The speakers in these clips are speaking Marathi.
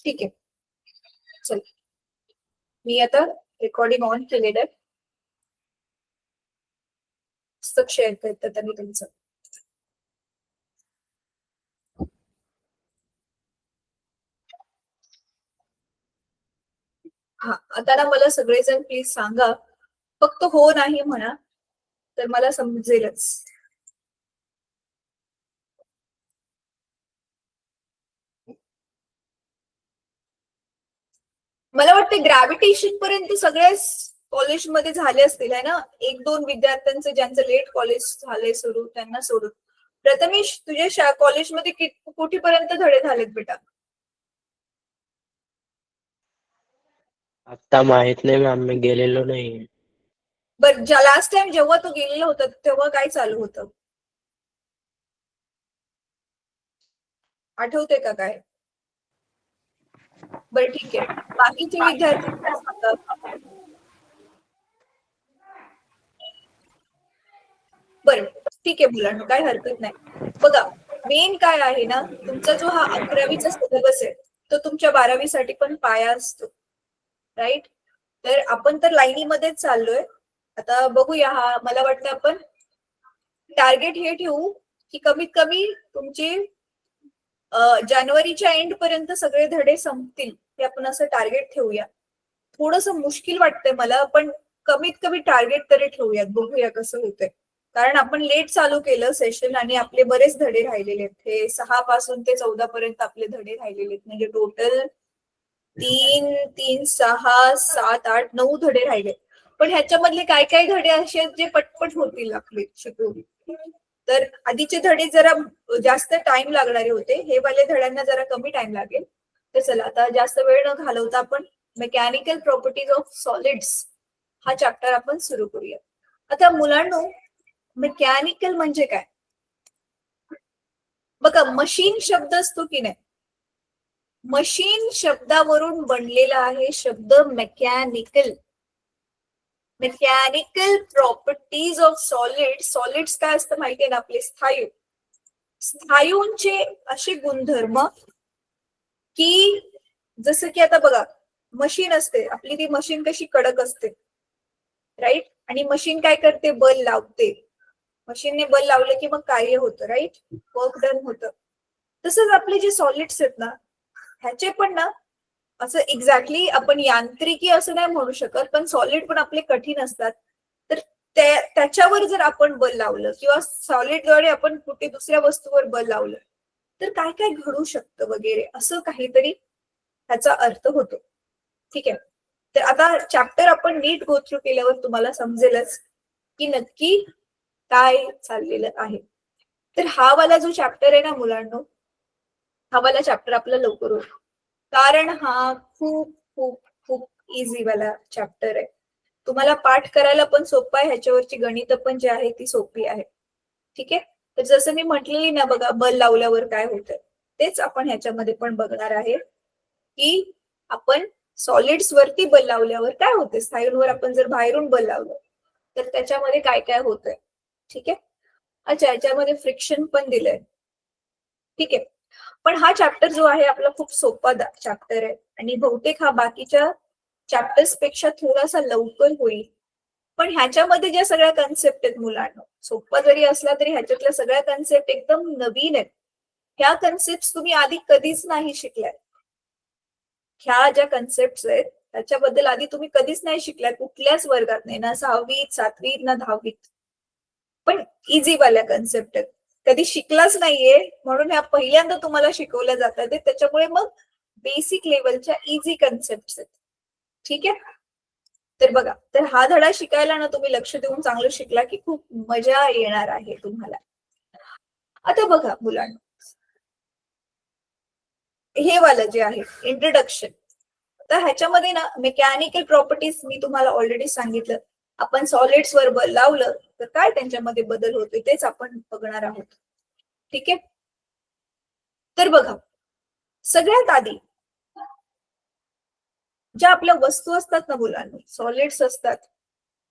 ठीक आहे. चल, मी आता रेकॉर्डिंग ऑन केलेलं आहे. पुस्तक शेअर करतात त्यांनी तुमचं. हा, आता ना मला सगळेजण प्लीज सांगा, फक्त हो नाही म्हणा तर मला समजेलच. मला वाटतं ग्रॅव्हिटेशन पर्यंत सगळ्याच कॉलेजमध्ये झाले असतील आहे ना. एक दोन विद्यार्थ्यांचं ज्यांचं लेट कॉलेज झालंय सुरू त्यांना सोडून. प्रथमेश, तुझ्या कॉलेजमध्ये कुठेपर्यंत धडे झालेत बेटा? आता माहित नाही मॅम, मी गेलेलो नाही. बरं, लास्ट टाइम जेव्हा तू गेलेला होता तेव्हा काय चालू होतं, आठवते का काय? बरं ठीक आहे, बाकीचे विद्यार्थी काय सांगतात? बरं ठीक आहे मुलांना, काय हरकत नाही. बघा, मेन काय आहे ना, तुमचा जो हा 11वीचा सिलेबस आहे तो तुमच्या 12वीसाठी पण पाया असतो, राईट? तर आपण तर लाईनीमध्येच चाललोय. आता बघूया, हा मला वाटतं आपण टार्गेट हे ठेवू की कमीत कमी तुमचे जानेवारीच्या एंड पर्यंत सगळे धडे संपतील, हे आपण असं टार्गेट ठेवूया. थोडस मुश्किल वाटतंय मला, पण कमीत कमी टार्गेट तरी ठेवूयात, बघूया कसं होतंय. कारण आपण लेट चालू केलं सेशन आणि आपले बरेच धडे राहिलेले आहेत. हे 6 पासून ते 14 पर्यंत आपले धडे राहिलेले आहेत, म्हणजे टोटल 3, 3, 6, 7, 8, 9 धडे राहिले. पण ह्याच्यामधले काय काय धडे असे आहेत जे पटपट होतील आपले शिकवून. तर आधीचे धडे जरा जास्त टाइम लागणारे होते, हे वाले धड्यांना जरा कमी टाइम लागेल. तर चला, आता जास्त वेळ न घालवता आपण मेकॅनिकल प्रॉपर्टीज ऑफ सॉलिड्स हा चॅप्टर आपण सुरू करूया. आता मुलांनो, मेकॅनिकल म्हणजे काय? बघा, मशीन शब्द असतो की नाही, मशीन शब्दावरून बनलेला आहे शब्द mechanical. Mechanical properties of solid. Solids काय असतं माहितीये ना, आपले स्थायू. स्थायूंचे असे गुणधर्म की जसं की आता बघा, मशीन असते आपली, ती मशीन कशी कडक असते, राईट? आणि मशीन काय करते, बल लावते. मशीनने बल लावलं की मग कार्य होतं, राईट? वर्क डन होतं. तसंच आपले जे सॉलिड्स आहेत ना, ह्याचे पण ना असं एक्झॅक्टली आपण यांत्रिकी असं नाही म्हणू शकत, पण सॉलिड पण आपले कठीण असतात. तर त्याच्यावर जर आपण बल लावलं किंवा सॉलिडद्वारे आपण कुठे दुसऱ्या वस्तूवर बल लावलं तर काय काय घडू शकतं वगैरे, असं काहीतरी ह्याचा अर्थ होतो. ठीक आहे, तर आता चॅप्टर आपण नीट गो थ्रू केल्यावर तुम्हाला समजेलच की नक्की काय चाललेलं आहे. तर हा वाला जो चॅप्टर आहे ना मुलांनो, हा वाला चॅप्टर आपला लवकर होईल, कारण हा खूप खूप खूप इझी वाला चॅप्टर आहे. तुम्हाला पाठ करायला पण सोपं आहे, ह्याच्यावरची गणित पण जी आहे ती सोपी आहे. ठीक आहे, तर जसं मी म्हटलेली ना, बघा बल लावल्यावर काय होतं तेच आपण ह्याच्यामध्ये पण बघणार आहे की आपण सॉलिड्स वरती बल लावल्यावर काय होते, स्थायूंवर आपण जर बाहेरून बल लावलं तर त्याच्यामध्ये काय काय होतंय. ठीक आहे, अच्छा, याच्यामध्ये फ्रिक्शन पण दिलंय. ठीक आहे, पण हा चॅप्टर जो आहे आपला खूप सोपा चॅप्टर आहे आणि बहुतेक हा बाकीच्या चॅप्टर्स पेक्षा थोडासा लवकर होईल. पण ह्याच्यामध्ये ज्या सगळ्या कन्सेप्ट आहेत मुलांना, सोपा जरी असला तरी ह्याच्यातल्या सगळ्या कन्सेप्ट एकदम नवीन आहेत. ह्या कन्सेप्ट तुम्ही आधी कधीच नाही शिकल्यात. ह्या ज्या कन्सेप्ट आहेत त्याच्याबद्दल आधी तुम्ही कधीच नाही शिकल्यात, कुठल्याच वर्गात नाही, ना 6वीत 7वीत ना 10वीत. पण इझी वाल्या कन्सेप्ट आहेत, कधी शिकलाच नाहीये म्हणून ह्या पहिल्यांदा तुम्हाला शिकवल्या जातात, त्याच्यामुळे मग बेसिक लेवलच्या इझी कन्सेप्ट आहेत. ठीक आहे, तर बघा, तर हा धडा शिकायला ना तुम्ही लक्ष देऊन चांगलं शिकला की खूप मजा येणार आहे तुम्हाला. आता बघा मुलांना, हे वाला जे आहे इंट्रोडक्शन, तर ह्याच्यामध्ये ना मेकॅनिकल प्रॉपर्टीज मी तुम्हाला ऑलरेडी सांगितलं. आपण सॉलिड्स वर बल लावलं तर काय त्यांच्यामध्ये बदल होतोय तेच आपण बघणार आहोत. ठीक आहे, तर बघा, सगळ्यात आधी ज्या आपल्या वस्तू असतात ना मुलांना, सॉलिड्स असतात,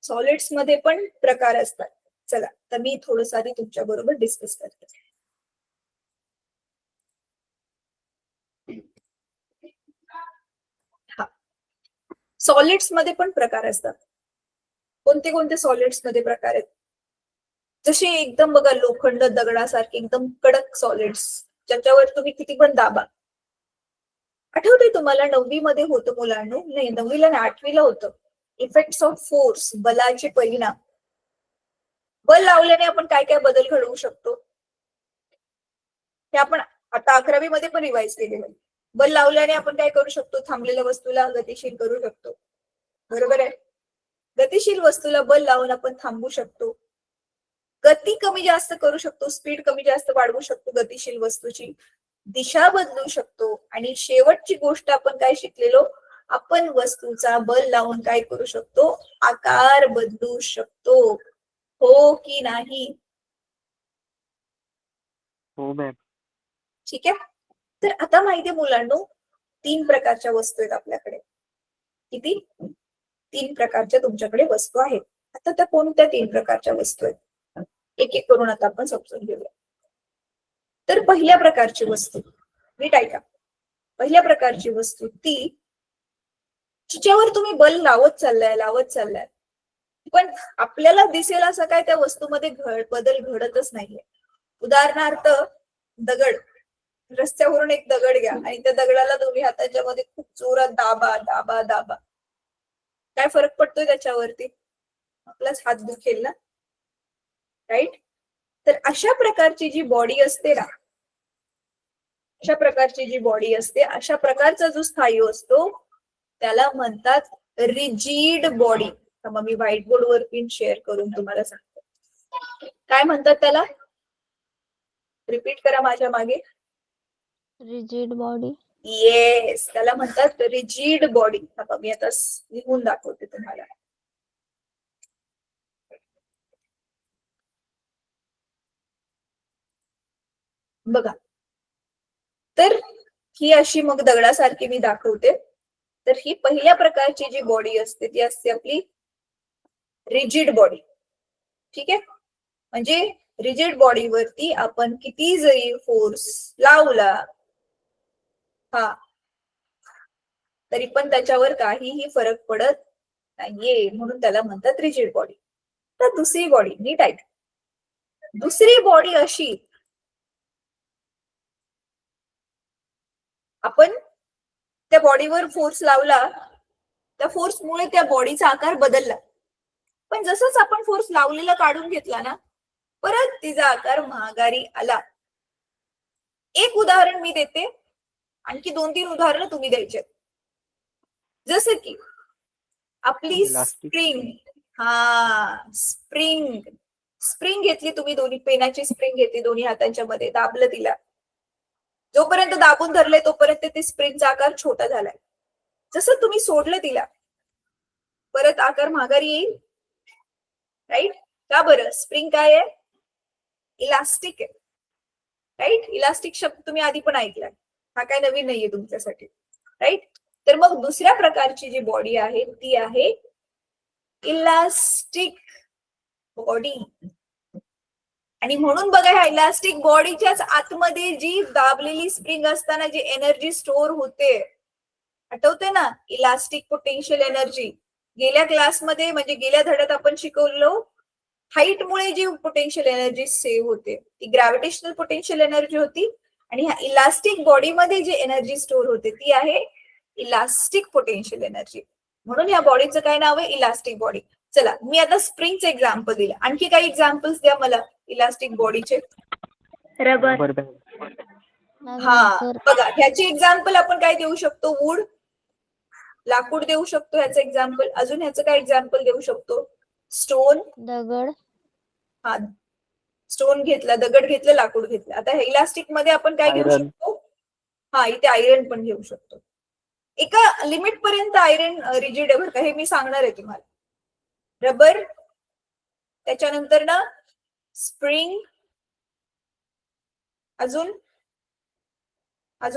सॉलिड्स मध्ये पण प्रकार असतात. चला, तर मी थोडंसं आधी तुमच्या बरोबर डिस्कस करते. सॉलिड्स मध्ये पण प्रकार असतात. कोणते कोणते सॉलिड्स मध्ये प्रकार आहेत? जसे एकदम बघा लोखंड दगडासारखे एकदम कडक सॉलिड्स, ज्याच्यावर तुम्ही किती पण दाबा. आठवतंय तुम्हाला 9वी मध्ये होतं मुलांनो, नाही 9वीला नाही 8वीला होतं, इफेक्ट्स ऑफ फोर्स, बलाचे परिणाम. बल लावल्याने आपण काय काय बदल घडवू शकतो हे आपण आता 11वी मध्ये पण रिवाइज केलेलं आहे. बल लावल्याने आपण काय करू शकतो? थांबलेल्या वस्तूला गतिशील करू शकतो, बरोबर आहे. गतिशील वस्तूला बल लावून आपण थांबवू शकतो. गती कमी जास्त करू शकतो, स्पीड कमी जास्त वाढवू शकतो गतिशील वस्तूची, दिशा बदलू शकतो. आणि शेवटची गोष्ट आपण काय शिकलेलो? आपण वस्तूचा बल लावून काय करू शकतो? आकार बदलू शकतो. हो की नाही? हो मॅम. ठीक आहे. तर आता माहितीये मुलांनो, 3 प्रकारच्या वस्तू आहेत आपल्याकडे. किती? 3 प्रकारच्या तुमच्याकडे वस्तू आहेत. आता त्या कोणत्या 3 प्रकारच्या वस्तू आहेत? एक एक करून आता आपण समजून घेऊया. तर पहिल्या प्रकारची वस्तू, नीट ऐका, पहिल्या प्रकारची वस्तू ती जिच्यावर तुम्ही बल लावत चाललाय, पण आपल्याला दिसेल असं काय त्या वस्तूमध्ये बदल घडतच नाहीये. उदाहरणार्थ दगड. रस्त्यावरून एक दगड घ्या आणि त्या दगडाला दोन्ही हातांच्या मध्ये खूप जोरात दाबा दाबा दाबा, काय फरक पडतोय त्याच्यावरती? आपलाच हात दुखेल ना, राईट? तर अशा प्रकारची जी बॉडी असते ना, अशा प्रकारची जी बॉडी असते, अशा प्रकारचा जो स्थायू असतो त्याला म्हणतात रिजिड बॉडी. मग मी व्हाईट बोर्डवर पिन शेअर करून तुम्हाला सांगते काय म्हणतात त्याला. रिपीट करा माझ्या मागे. Rigid body. येस, त्याला म्हणतात रिजिड बॉडी. मी आता लिहून दाखवते तुम्हाला. बघा, तर ही अशी मग दगडासारखी मी दाखवते. तर ही पहिल्या प्रकारची जी बॉडी असते ती असते आपली रिजिड बॉडी. ठीक आहे. म्हणजे रिजिड बॉडीवरती आपण किती जरी फोर्स लावला तरी पण त्याच्यावर काहीही फरक पडत नाहीये, म्हणून त्याला म्हणतात रिजिड बॉडी. तर दुसरी बॉडी, नीट ऐक, दुसरी बॉडी अशी, आपण त्या बॉडीवर फोर्स लावला, त्या फोर्समुळे त्या बॉडीचा आकार बदलला, पण जसंच आपण फोर्स लावलेला काढून घेतला ना, परत तिचा आकार माघारी आला. एक उदाहरण मी देते, आणखी 2-3 उदाहरणं तुम्ही द्यायचे. जसं की आपली स्प्रिंग. स्प्रिंग घेतली तुम्ही, दोन्ही पेनाची स्प्रिंग घेतली, दोन्ही हातांच्या मध्ये दाबलं तिला, जोपर्यंत दाबून धरले तोपर्यंत ते स्प्रिंगचा आकार छोटा झालाय. जसं तुम्ही सोडलं तिला, परत आकार माघारी येईल, राईट? का बरं? स्प्रिंग काय आहे? इलास्टिक आहे, राईट? इलास्टिक शब्द तुम्ही आधी पण ऐकलाय, हा काय नवीन नाहीये तुमच्यासाठी, राईट? तर मग दुसऱ्या प्रकारची जी बॉडी आहे ती आहे इलास्टिक बॉडी. आणि म्हणून बघा, ह्या इलास्टिक बॉडीच्याच आतमध्ये जी दाबलेली स्प्रिंग असताना जी एनर्जी स्टोअर होते, आठवते ना? Elastic potential energy. गेल्या क्लासमध्ये म्हणजे गेल्या धड्यात आपण शिकवलो, हाईटमुळे जी पोटेन्शियल एनर्जी सेव्ह होते ती ग्रॅव्हिटेशनल पोटेन्शियल एनर्जी होती, आणि ह्या इलास्टिक बॉडीमध्ये जी एनर्जी स्टोअर होते ती आहे इलास्टिक पोटेन्शियल एनर्जी. म्हणून या बॉडीचं काय नाव आहे? Elastic body. चला, मी आता स्प्रिंगचे एक्झाम्पल दिले, आणखी काही एक्झाम्पल्स द्या मला इलास्टिक बॉडीचे. रबर. बघा, ह्याची एक्झाम्पल आपण काय देऊ शकतो? वूड, लाकूड देऊ शकतो ह्याचं एक्झाम्पल. अजून ह्याचं काय एक्झाम्पल देऊ शकतो? स्टोन, दगड. स्टोन घेतला, दगड घेतलं, लाकूड घेतलं. आता इलास्टिक मध्ये आपण काय घेऊ शकतो? इथे आयरन पण घेऊ शकतो. एका लिमिट पर्यंत आयरन रिजिड आहे बरं का, हे मी सांगणार आहे तुम्हाला. रबर, त्याच्यानंतर ना स्प्रिंग, अजून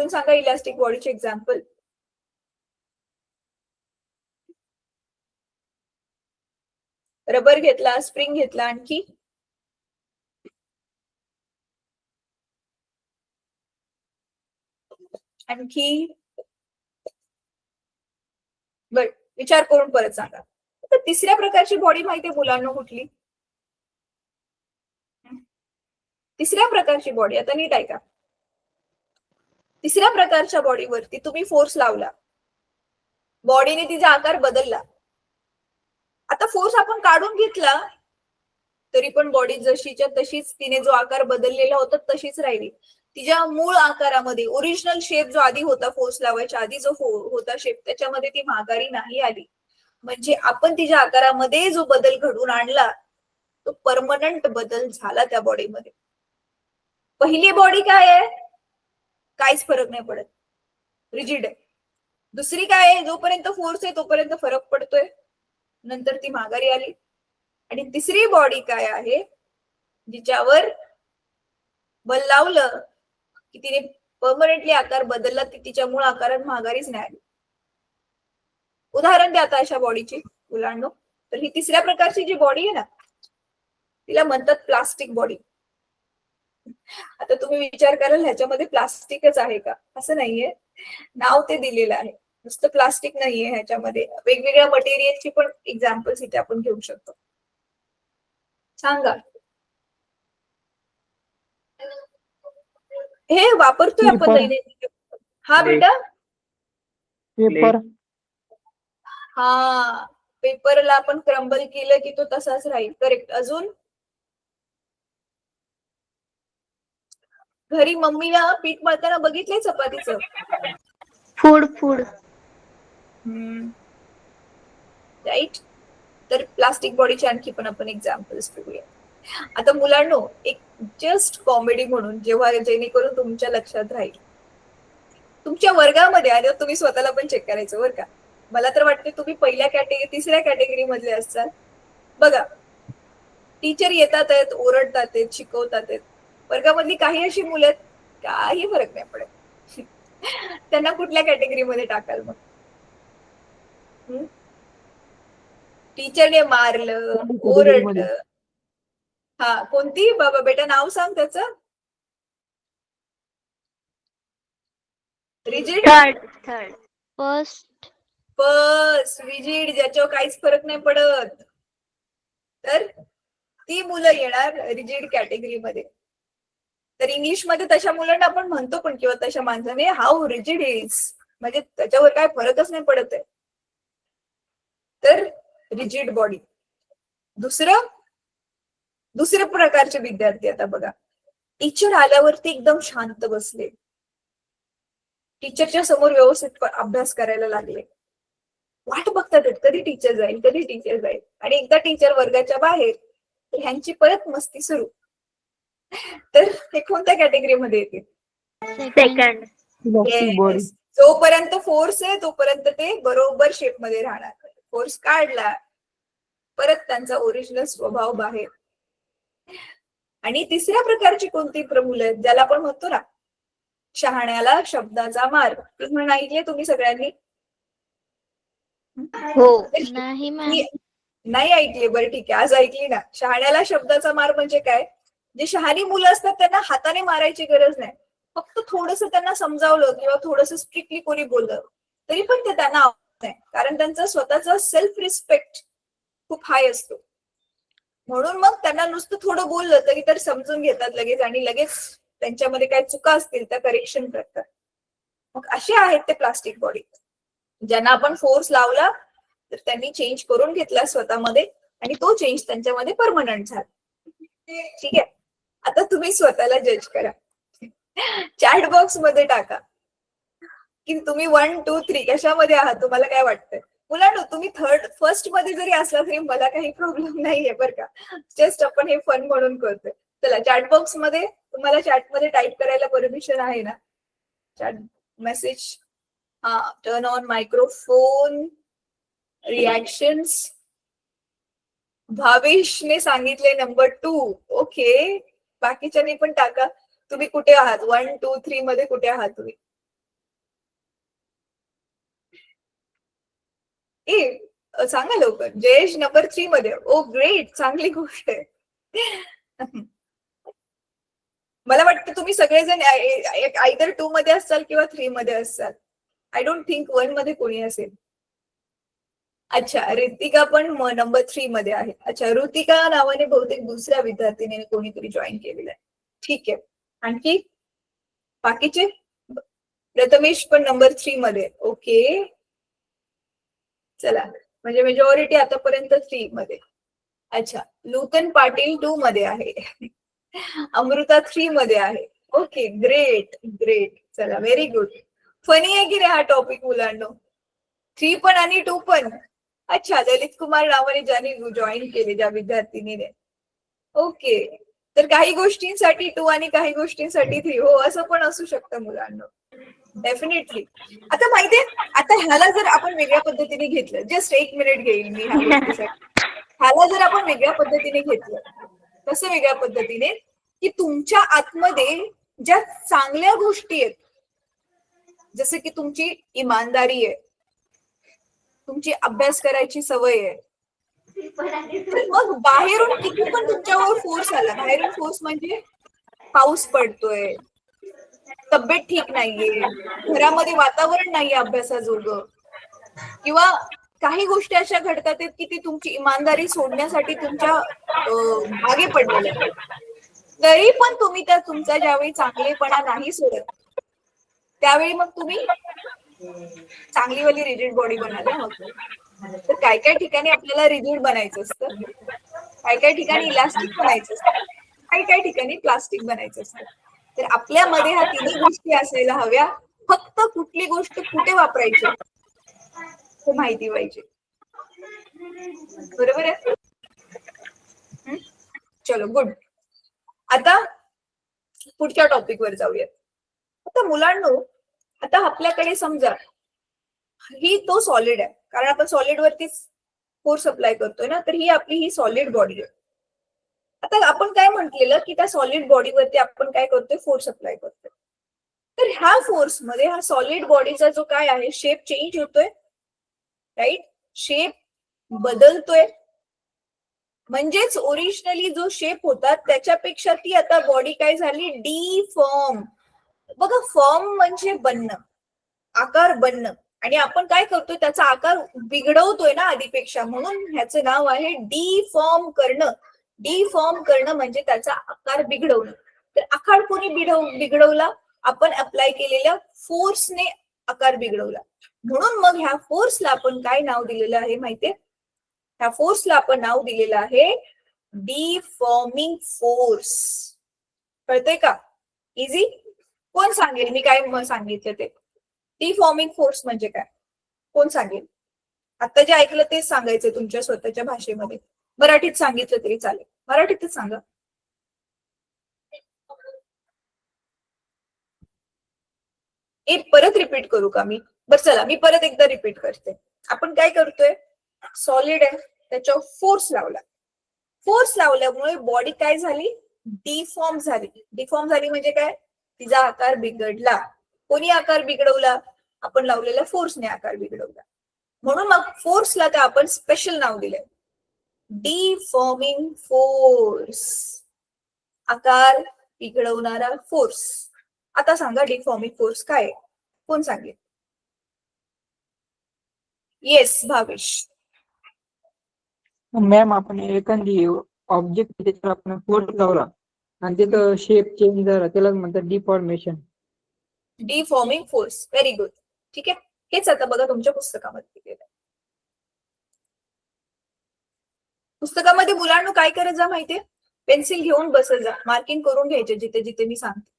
सांगा इलास्टिक बॉडीचे एक्झाम्पल. रबर घेतला, स्प्रिंग घेतला, आणखी बर, विचार करून परत सांगा. तर तिसऱ्या प्रकारची बॉडी माहितीये मुलांना कुठली? तिसऱ्या प्रकारची बॉडी, आता नीट ऐका. तिसऱ्या प्रकारच्या बॉडीवरती तुम्ही फोर्स लावला, बॉडीने तिचा आकार बदलला. आता फोर्स आपण काढून घेतला तरी पण बॉडी जशीच्या तशीच, तिने जो आकार बदललेला होता तशीच राहिली. तिच्या मूळ आकारामध्ये, ओरिजिनल शेप जो आधी होता, फोर्स लावायच्या आधी जो होता शेप, त्याच्यामध्ये ती माघारी नाही आली. म्हणजे आपण तिच्या आकारामध्ये जो बदल घडून आणला तो परमनंट बदल झाला त्या बॉडीमध्ये. पहिली बॉडी काय आहे? काहीच फरक नाही पडत, रिजिड आहे. दुसरी काय आहे? जोपर्यंत फोर्स आहे तोपर्यंत फरक पडतोय, नंतर ती माघारी आली. आणि तिसरी बॉडी काय आहे? जिच्यावर बल लावलं की तिने परमनंटली आकार बदलला, ती तिच्या मूळ आकारात माघारीच नाही आली. उदाहरण द्या आता अशा बॉडीची मुलांनो. तर ही तिसऱ्या प्रकारची जी बॉडी आहे ना, तिला म्हणतात प्लास्टिक बॉडी. आता तुम्ही विचार कराल ह्याच्यामध्ये प्लास्टिकच आहे का? असं नाहीये, नाव ते दिलेलं आहे. नुसतं प्लास्टिक नाहीये ह्याच्यामध्ये, वेगवेगळ्या मटेरियलची पण एक्झाम्पल्स इथे आपण घेऊ शकतो. सांगा, हे वापरतोय आपण दैनंदिन. हा बेटा, पेपर. हा, पेपरला आपण क्रम्बल केलं की तो तसाच राहील. करेक्ट. अजून घरी मम्मीला पीठ मळताना बघितलंय चपातीचं? फूड. राईट. तर प्लास्टिक बॉडीचे आणखी पण आपण एक्झाम्पल्स बघूया. आता मुलांनो, एक जस्ट कॉमेडी म्हणून, जेव्हा जेणेकरून तुमच्या लक्षात राहील, तुमच्या वर्गामध्ये आणि तुम्ही स्वतःला पण चेक करायचं बरं का. मला तर वाटते तुम्ही पहिल्या कॅटेगरी, तिसऱ्या कॅटेगरी मधले असतात. बघा, टीचर येतात आहेत, ओरडतात आहेत, शिकवतात आहेत. वर्गामधली काही अशी मुलं आहेत, काही फरक नाही पडत. त्यांना कुठल्या कॅटेगरीमध्ये टाकाल मग? टीचरने मारलं, ओरडलं. हा, कोणती बाबा बेटा नाव सांग त्याचं? रिजिड. थर्ड. फर्स्ट. रिजिड, ज्याच्यावर काहीच फरक नाही पडत, तर ती मुलं येणार रिजिड कॅटेगरीमध्ये. तर इंग्लिशमध्ये तशा मुलांना आपण म्हणतो पण, किंवा तशा माणसाने, हाऊ रिजिड इज, म्हणजे त्याच्यावर काय फरकच नाही पडत आहे. तर रिजिड बॉडी. दुसऱ्या प्रकारचे विद्यार्थी, आता बघा, टीचर आल्यावरती एकदम शांत बसले, टीचरच्या समोर व्यवस्थित अभ्यास करायला लागले, वाट बघतात कधी टीचर जाईल. आणि एकदा टीचर वर्गाच्या बाहेर, तर ह्यांची परत मस्ती सुरू. तर हे कोणत्या कॅटेगरीमध्ये येते? सेकंड. बॉडी. जोपर्यंत फोर्स आहे तोपर्यंत ते बरोबर शेप मध्ये राहणार. फोर्स काढला, परत त्यांचा ओरिजिनल स्वभाव बाहेर. आणि तिसऱ्या प्रकारची कोणती मुलं आहेत, ज्याला आपण म्हणतो ना, शहाण्याला शब्दाचा मार. म्हणून ऐकले तुम्ही सगळ्यांनी? हो. नाही मॅम. नाही ऐकले? बरं ठीक आहे, आज ऐकली ना. शहाण्याला शब्दाचा मार म्हणजे काय? जे शहाणी मुलं असतात त्यांना हाताने मारायची गरज नाही, फक्त थोडंसं त्यांना समजावलं किंवा थोडंसं स्ट्रिक्टली कोणी बोललं तरी पण ते त्यांना आवडत नाही, कारण त्यांचा स्वतःचा सेल्फ रिस्पेक्ट खूप हाय असतो. म्हणून मग त्यांना नुसतं थोडं बोललं तरी तर समजून घेतात लगेच, आणि लगेच त्यांच्यामध्ये काय चुका असतील त्या करेक्शन करतात. मग असे आहेत ते प्लास्टिक बॉडी, ज्यांना आपण फोर्स लावला तर त्यांनी चेंज करून घेतला स्वतःमध्ये, आणि तो चेंज त्यांच्यामध्ये परमनंट झाला. ठीक आहे, आता तुम्ही स्वतःला जज करा. चॅट बॉक्स मध्ये टाका की तुम्ही 1, 2, 3 कशामध्ये आहात, तुम्हाला काय वाटतंय. मुलांनो, तुम्ही फर्स्ट मध्ये जरी असला तरी मला काही प्रॉब्लेम नाहीये बरं का. जस्ट आपण हे फन म्हणून करतोय. चला, चॅट बॉक्स मध्ये तुम्हाला चॅटमध्ये टाईप करायला परमिशन आहे ना? चॅट मेसेज, हा, टर्न ऑन मायक्रोफोन, रिॲक्शन्स. भावेशने सांगितले नंबर 2. ओके, बाकीच्यांनी पण टाका. तुम्ही कुठे आहात? 1, 2, 3 मध्ये कुठे आहात तुम्ही? सांगा लवकर. जयेश नंबर 3 मध्ये. ओ ग्रेट, चांगली गोष्ट आहे. मला वाटतं तुम्ही सगळेजण आयदर 2 मध्ये असाल किंवा 3 मध्ये असाल. आय डोंट थिंक 1 मध्ये कोणी असेल. अच्छा, रितिका पण नंबर 3 मध्ये आहे. अच्छा, ऋतिका नावाने बहुतेक दुसऱ्या विद्यार्थिनीने कोणीतरी जॉईन केलेलं आहे. ठीक आहे. आणखी बाकीचे? प्रथमेश पण नंबर 3 मध्ये. ओके, चला, म्हणजे मेजॉरिटी आतापर्यंत 3 मध्ये. अच्छा, नूतन पाटील 2 मध्ये आहे. अमृता 3 मध्ये आहे. Okay, great great. चला, व्हेरी गुड. फनी आहे की रे हा टॉपिक मुलांनो? 3 पण आणि 2 पण. अच्छा, ललित कुमार नावाने ज्याने जॉईन केले, ज्या विद्यार्थिनीने. ओके, तर काही गोष्टींसाठी 2 आणि काही गोष्टींसाठी 3. हो, असं पण असू शकतं मुलांना. डेफिनेटली. आता माहितीये, आता ह्याला जर आपण वेगळ्या पद्धतीने घेतलं, जस्ट 1 मिनिट घेईल मी ह्या गोष्टीसाठी. ह्याला जर आपण वेगळ्या पद्धतीने घेतलं, कसं वेगळ्या पद्धतीने, की तुमच्या आतमध्ये ज्या चांगल्या गोष्टी आहेत, जसं की तुमची इमानदारी आहे, तुमची अभ्यास करायची सवय आहे, तर मग बाहेरून किती पण तुमच्यावर फोर्स आला, बाहेरून फोर्स म्हणजे पाऊस पडतोय, तब्येत ठीक नाहीये, घरामध्ये वातावरण नाहीये अभ्यासाजोगं, किंवा काही गोष्टी अशा घडतात की ती तुमची इमानदारी सोडण्यासाठी तुमच्या मागे पडलेल्या आहेत, तरी पण तुम्ही त्या तुमचा ज्यावेळी चांगलेपणा नाही सोडत, त्यावेळी मग तुम्ही चांगलीवाली रिजिड बॉडी बनायला मग. तर काय काय ठिकाणी आपल्याला रिजिड बनायचं असतं, काय काय ठिकाणी इलास्टिक बनायचं असतं, काही काही ठिकाणी प्लास्टिक बनायचं असतं. तर आपल्यामध्ये ह्या तिन्ही गोष्टी असायला हव्या. फक्त कुठली गोष्ट कुठे वापरायची हे माहिती पाहिजे. बरोबर आहे? चलो, गुड. आता पुढच्या टॉपिक वर जाऊयात. आता मुलांनो, आता आपल्याकडे समजा ही तो सॉलिड आहे, कारण आपण सॉलिड वरतीच फोर्स अप्लाय करतोय ना, तर ही आपली ही सॉलिड बॉडी आहे. आता आपण काय म्हटलेलं की त्या सॉलिड बॉडीवरती आपण काय करतोय, फोर्स अप्लाय करतोय. तर ह्या फोर्स मध्ये हा सॉलिड बॉडीचा जो काय आहे, शेप चेंज होतोय, राईट? शेप बदलतोय, म्हणजेच ओरिजिनली जो शेप होता त्याच्यापेक्षा ती आता बॉडी काय झाली, डीफॉर्म. बघा, फॉर्म म्हणजे बनणं, आकार बनणं, आणि आपण काय करतोय, त्याचा आकार बिघडवतोय ना आधीपेक्षा, म्हणून ह्याचं नाव आहे डीफॉर्म करणं. डीफॉर्म करणं म्हणजे त्याचा आकार बिघडवणं. तर आकार कोणी बिघडवला? आपण अप्लाय केलेल्या फोर्सने आकार बिघडवला. म्हणून मग ह्या फोर्सला आपण काय नाव दिलेलं आहे माहितीये? ह्या फोर्सला आपण नाव दिलेलं आहे डीफॉर्मिंग फोर्स. कळतंय का? इझी. कोण सांगेल मी काय सांगितलं ते? डीफॉर्मिंग फोर्स म्हणजे काय? कोण सांगेल? आता जे ऐकलं तेच सांगायचंय तुमच्या स्वतःच्या भाषेमध्ये. मराठीत सांगितलं तरी चालेल, मराठीतच सांगा. परत रिपीट करू का मी? बरं, चला, मी परत एकदा रिपीट करते. आपण काय करतोय, सॉलिड आहे, त्याच्यावर फोर्स लावला. फोर्स लावल्यामुळे बॉडी काय झाली, डिफॉर्म झाली. डिफॉर्म झाली म्हणजे काय? तिचा आकार बिघडला. कोणी आकार बिघडवला? आपण लावलेल्या फोर्सने आकार बिघडवला. म्हणून मग फोर्सला तर आपण स्पेशल नाव दिलंय, डिफॉर्मिंग फोर्स, आकार बिघडवणारा फोर्स. आता सांगा डिफॉर्मिंग फोर्स काय? कोण सांगेल? येस, भावेश. मॅम, आपण एखादी ऑब्जेक्ट त्याच्यावर आपण फोर्स लावला आणि तिथं शेप चेंज झाला, त्याला म्हणतात deformation. Deforming force. Very good. ठीक आहे, हेच आता बघा तुमच्या पुस्तकामध्ये दिलेलं आहे. पुस्तकामध्ये मुलांना काय करत जा माहितीये? पेन्सिल घेऊन बसत जा, मार्किंग करून घ्यायचे जिथे जिथे मी सांगते.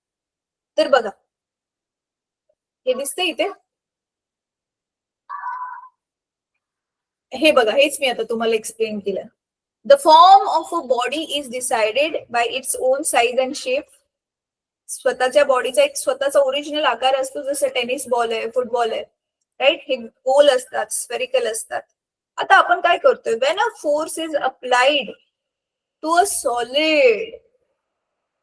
तर बघा, हे दिसतंय इथे, हे बघा, हेच मी आता तुम्हाला एक्सप्लेन केलं. The form of a body is decided by its own size and shape. स्वतःच्या बॉडीचा एक स्वतःचा ओरिजिनल आकार असतो, जसं टेनिस बॉल आहे, फुटबॉल आहे, राईट? हे गोल असतात, स्फेरिकल असतात. आता आपण काय करतोय, when a force is applied to a solid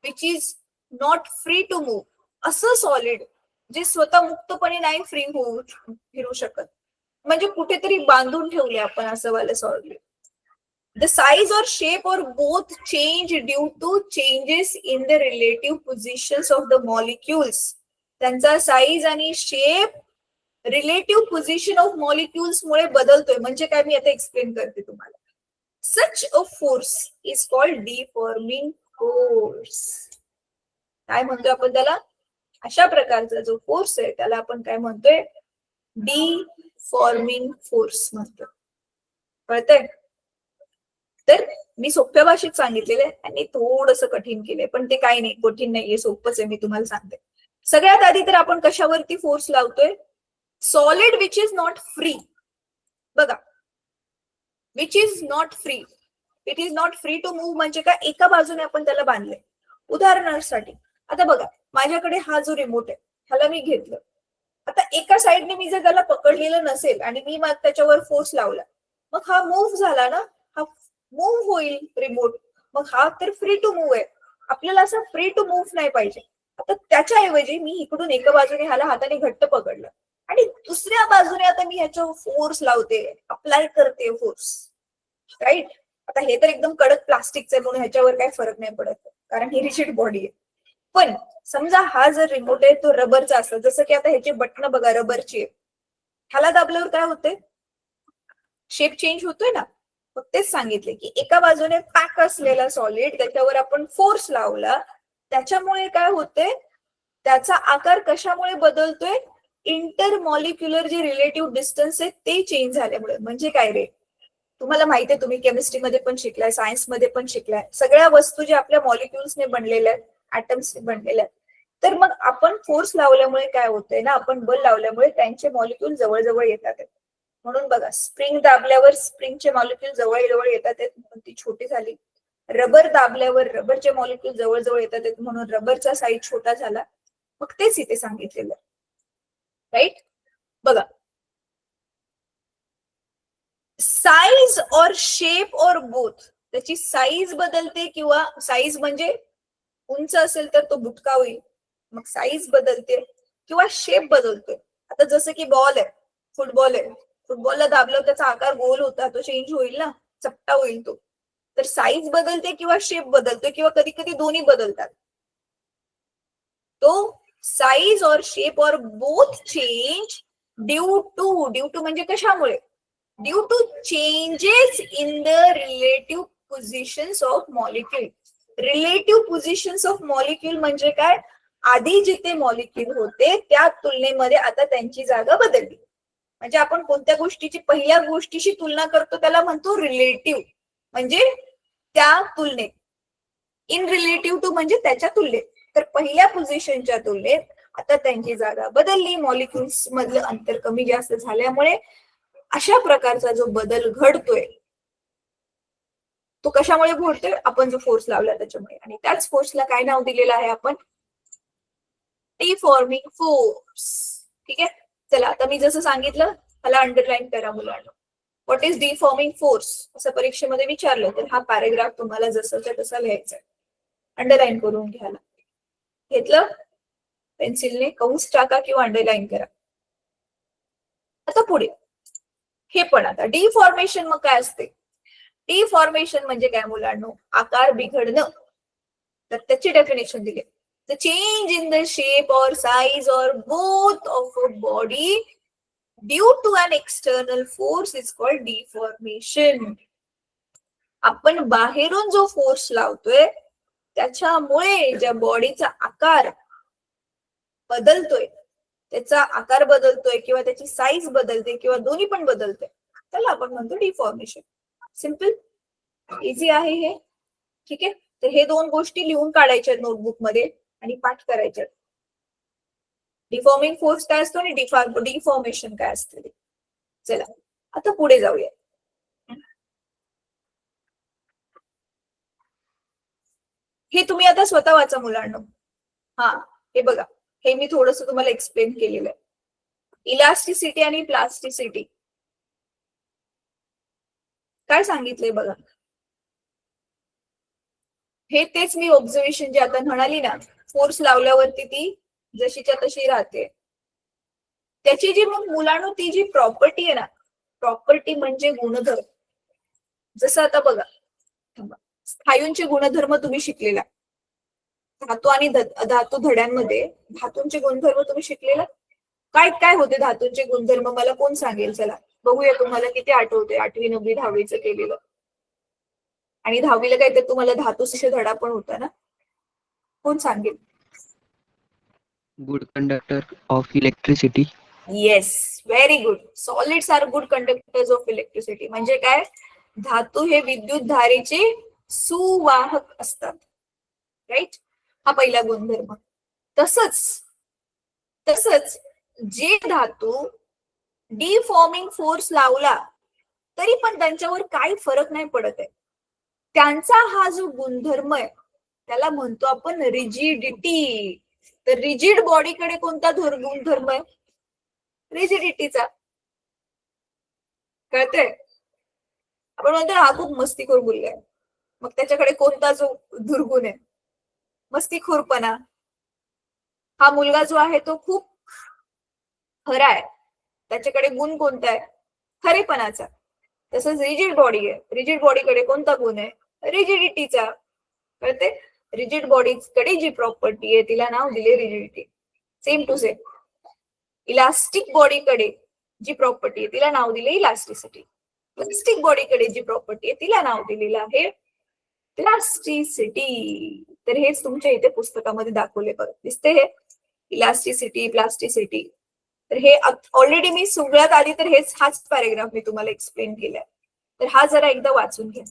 which is not free to move, असं सॉलिड जे स्वतः मुक्तपणे नाही फ्री होऊ फिरू शकत, म्हणजे कुठेतरी बांधून ठेवले आपण असं वाले solid. The size or shape or both change due to changes in the relative positions of the molecules. त्यांचा साईज आणि shape relative position of molecules मुळे बदलतोय. म्हणजे काय, मी आता एक्सप्लेन करते तुम्हाला. Such a force is called deforming force. काय म्हणतोय आपण त्याला? अशा प्रकारचा जो फोर्स आहे त्याला आपण काय म्हणतोय? डिफॉर्मिंग फोर्स म्हणतो. कळतंय? तर मी सोप्या भाषेत सांगितलेलं आहे आणि थोडंसं कठीण केलंय, पण ते काही नाही, कठीण नाहीये, सोपंच आहे. मी तुम्हाला सांगते. सगळ्यात आधी तर आपण कशावरती फोर्स लावतोय? Solid which is not free. बघा, which is not free, it is not free to move म्हणजे काय? एका बाजूने आपण त्याला बांधलंय. उदाहरणासाठी आता बघा, माझ्याकडे हा जो रिमोट आहे ह्याला मी घेतलं. आता एका साइडने मी जर त्याला पकडलेलं नसेल आणि मी मग त्याच्यावर फोर्स लावला, मग हा मूव्ह झाला ना, हा मूव्ह होईल रिमोट. मग हा तर फ्री टू मूव्ह आहे. आपल्याला असं फ्री टू मूव्ह नाही पाहिजे. आता त्याच्याऐवजी मी इकडून एका बाजूने ह्याला हाताने घट्ट पकडलं आणि दुसऱ्या बाजूने आता मी ह्याच्यावर फोर्स लावते, अप्लाय करते फोर्स. राईट? आता हे तर एकदम कडक प्लास्टिकचं आहे म्हणून ह्याच्यावर काही फरक नाही पडत, कारण ही रिजिड बॉडी आहे. पण समजा हा जर रिमोट आहे तो रबरचा असला, जसं की आता ह्याची बटणं बघा रबरची आहे, ह्याला दाबल्यावर काय होते? शेप चेंज होतोय ना. मग तेच सांगितले की एका बाजूने पॅक असलेला सॉलिड त्याच्यावर आपण फोर्स लावला, त्याच्यामुळे काय होते? त्याचा आकार कशामुळे बदलतोय? इंटरमॉलिक्युलर जे रिलेटिव्ह डिस्टन्स आहे ते चेंज झाल्यामुळे. म्हणजे काय रे? तुम्हाला माहिती आहे, तुम्ही केमिस्ट्रीमध्ये पण शिकलाय, सायन्समध्ये पण शिकलाय, सगळ्या वस्तू ज्या आपल्या मॉलिक्युल्सने बनलेल्या आहेत, ऍटम्सने बनलेल्या आहेत. तर मग आपण फोर्स लावल्यामुळे काय होतंय ना, आपण बल लावल्यामुळे त्यांचे मॉलिक्युल जवळ येतात. म्हणून बघा, स्प्रिंग दाबल्यावर स्प्रिंगचे मॉलिक्युल जवळ येतात म्हणून ती छोटी झाली. रबर दाबल्यावर रबरचे मॉलिक्युल जवळ येतात म्हणून रबरचा साईज छोटा झाला. मग तेच इथे सांगितलेलं. राईट? बघा, साईज और शेप और बोथ. त्याची साईज बदलते, किंवा साईज म्हणजे उंच असेल तर तो बुटका होईल, मग साईज बदलते, किंवा शेप बदलतोय. आता जसं की बॉल आहे, फुटबॉल आहे, फुटबॉलला दाबल्यावर त्याचा आकार गोल होता, तो चेंज होईल ना, चपटा होईल तो. तर साईज बदलते किंवा शेप बदलते, किंवा कधी कधी दोन्ही बदलतात. तो साईज और शेप और बोथ चेंज ड्यू टू म्हणजे कशामुळे? Due to changes in the relative positions of molecule. Relative positions of molecule म्हणजे काय? आधी जिथे मॉलिक्यूल होते त्या तुलनेमध्ये आता त्यांची जागा बदलली. म्हणजे आपण कोणत्या गोष्टीची पहिल्या गोष्टीशी तुलना करतो त्याला म्हणतो रिलेटिव्ह, म्हणजे त्या तुलनेत. इन रिलेटिव्ह टू म्हणजे त्याच्या तुलनेत. तर पहिल्या पोझिशनच्या तुलनेत आता त्यांची जागा बदलली, मॉलिक्युल्स मधलं अंतर कमी जास्त झाल्यामुळे. अशा प्रकारचा जो बदल घडतोय तो कशामुळे घडतोय? आपण जो फोर्स लावला त्याच्यामुळे. आणि त्याच फोर्सला काय नाव दिलेलं आहे आपण? Deforming force. ठीक आहे, चला आता मी जसं सांगितलं त्याला अंडरलाईन करा मुलांना. व्हॉट इज डिफॉर्मिंग फोर्स असं परीक्षेमध्ये विचारलं तर हा पॅरेग्राफ तुम्हाला जसंच्या तसा लिहायचा आहे. अंडरलाईन करून घ्यायला घेतलं, पेन्सिलने कंस टाका किंवा अंडरलाईन करा. आता पुढे हे पण आता डिफॉर्मेशन मग काय असते? डिफॉर्मेशन म्हणजे काय मुलांनो? आकार बिघडणं. तर त्याची डेफिनेशन दिली, the change in the shape और size or both of a body due to an external force is called deformation. आपण बाहेरून जो फोर्स लावतोय त्याच्यामुळे ज्या बॉडीचा आकार बदलतोय, त्याचा आकार बदलतोय किंवा त्याची साईज बदलते किंवा दोन्ही पण बदलते, त्याला आपण म्हणतो डिफॉर्मेशन. सिम्पल, इझी आहे हे. ठीक आहे, तर हे दोन गोष्टी लिहून काढायच्या नोटबुक मध्ये आणि पाठ करायच्या. डिफॉर्मिंग फोर्स काय असतो आणि डिफॉर्मेशन काय असते. चला आता पुढे जाऊया. हे तुम्ही आता स्वतः वाचा मुलांना. हा, हे बघा, हे मी थोडंसं तुम्हाला एक्सप्लेन केलेलं आहे. इलास्टिसिटी आणि प्लास्टिसिटी काय सांगितलंय बघा. हे तेच मी ऑब्झर्वेशन जे आता म्हणाली ना, फोर्स लावल्यावरती ती जशीच्या तशी राहते. त्याची जी मग मुलांनो ती जी प्रॉपर्टी आहे ना, प्रॉपर्टी म्हणजे गुणधर्म. जसं आता बघा, स्थायूंचे गुणधर्म तुम्ही शिकलेला, धातू आणि धातू धड्यांमध्ये धातूंचे गुणधर्म तुम्ही शिकलेला. काय काय होते धातूंचे गुणधर्म मला कोण सांगेल? चला बघूया तुम्हाला किती आठवते 8वी 9वी 10वीचं केलेलं. आणि 10वीला काय तर तुम्हाला धातूचे धडा पण होता ना, कोण सांगेल? Good conductor of electricity. Yes, very good. Solids are good conductors of electricity. म्हणजे काय? धातू हे विद्युत धारेचे सुवाहक असतात. राईट, हा पहिला गुणधर्म. तसंच जे धातू डिफॉर्मिंग फोर्स लावला तरी पण त्यांच्यावर काही फरक नाही पडत आहे, त्यांचा हा जो गुणधर्म आहे त्याला म्हणतो आपण रिजिडिटी. तर रिजिड बॉडीकडे कोणता गुणधर्म आहे? रिजिडिटीचा. कळतंय? आपण म्हणतो हा खूप मस्तीखोर मुलगा आहे, मग त्याच्याकडे कोणता जो दुर्गुण आहे? मस्तीखोरपणा. हा मुलगा जो आहे तो खूप खरा आहे, त्याच्याकडे गुण कोणता आहे? खरेपणाचा. तसंच रिजिड बॉडी आहे, रिजिड बॉडीकडे कोणता गुण आहे? रिजिडिटीचा. कळते? रिजिड बॉडीकडे जी प्रॉपर्टी आहे तिला नाव दिले rigidity. Same to same elastic बॉडीकडे जी प्रॉपर्टी आहे तिला नाव दिले इलास्टिसिटी. प्लास्टिक बॉडीकडे जी प्रॉपर्टी आहे तिला नाव दिलेलं आहे प्लास्टिसिटी. तर हेच तुमच्या इथे पुस्तकामध्ये दाखवले बघ, दिसते हे इलास्टिसिटी, प्लास्टिसिटी. तर हे ऑलरेडी मी सगळ्यात आधी तर हाच पॅरेग्राफ मी तुम्हाला एक्सप्लेन केलाय, तर हा जरा एकदा वाचून घ्या.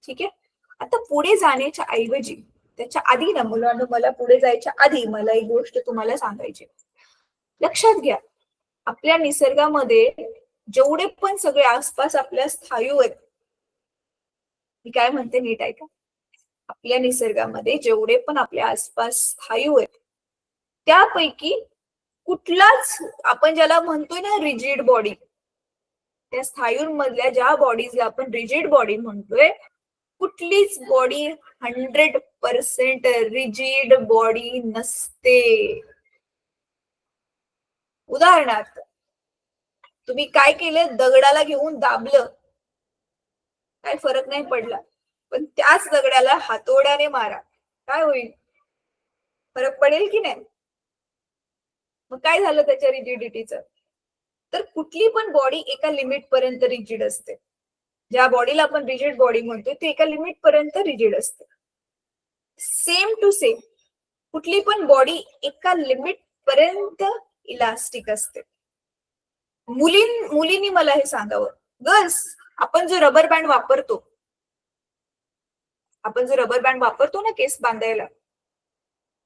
ठीक आहे. आता पुढे जाण्याच्या ऐवजी त्याच्या आधी ना मुलांना, मला पुढे जायच्या आधी मला एक गोष्ट तुम्हाला सांगायची. लक्षात घ्या, आपल्या निसर्गामध्ये जेवढे पण सगळे आसपास आपल्या स्थायू आहेत, मी काय म्हणते नीट ऐका. आपल्या निसर्गामध्ये जेवढे पण आपल्या आसपास स्थायू आहेत त्यापैकी कुठलाच, आपण ज्याला म्हणतोय ना रिजिड बॉडी, त्या स्थायूंमधल्या ज्या बॉडीजला आपण रिजिड बॉडी म्हणतोय, कुठलीच बॉडी 100% रिजिड बॉडी नसते. उदाहरणार्थ, तुम्ही काय केलं? दगडाला घेऊन दाबलं, काय फरक नाही पडला, पण त्याच दगडाला हातोड्याने मारा, काय होईल? फरक पडेल की नाही? मग काय झालं त्याच्या रिजिडिटीचं? तर कुठली पण बॉडी एका लिमिट पर्यंत रिजिड असते. ज्या बॉडीला आपण रिजिड बॉडी म्हणतोय ते एका लिमिट पर्यंत रिजिड असते. सेम टू सेम कुठली पण बॉडी एका लिमिट पर्यंत इलास्टिक असते. मुलींनी मला हे सांगावं, गर्ल्स, आपण जो रबर बँड वापरतो ना केस बांधायला,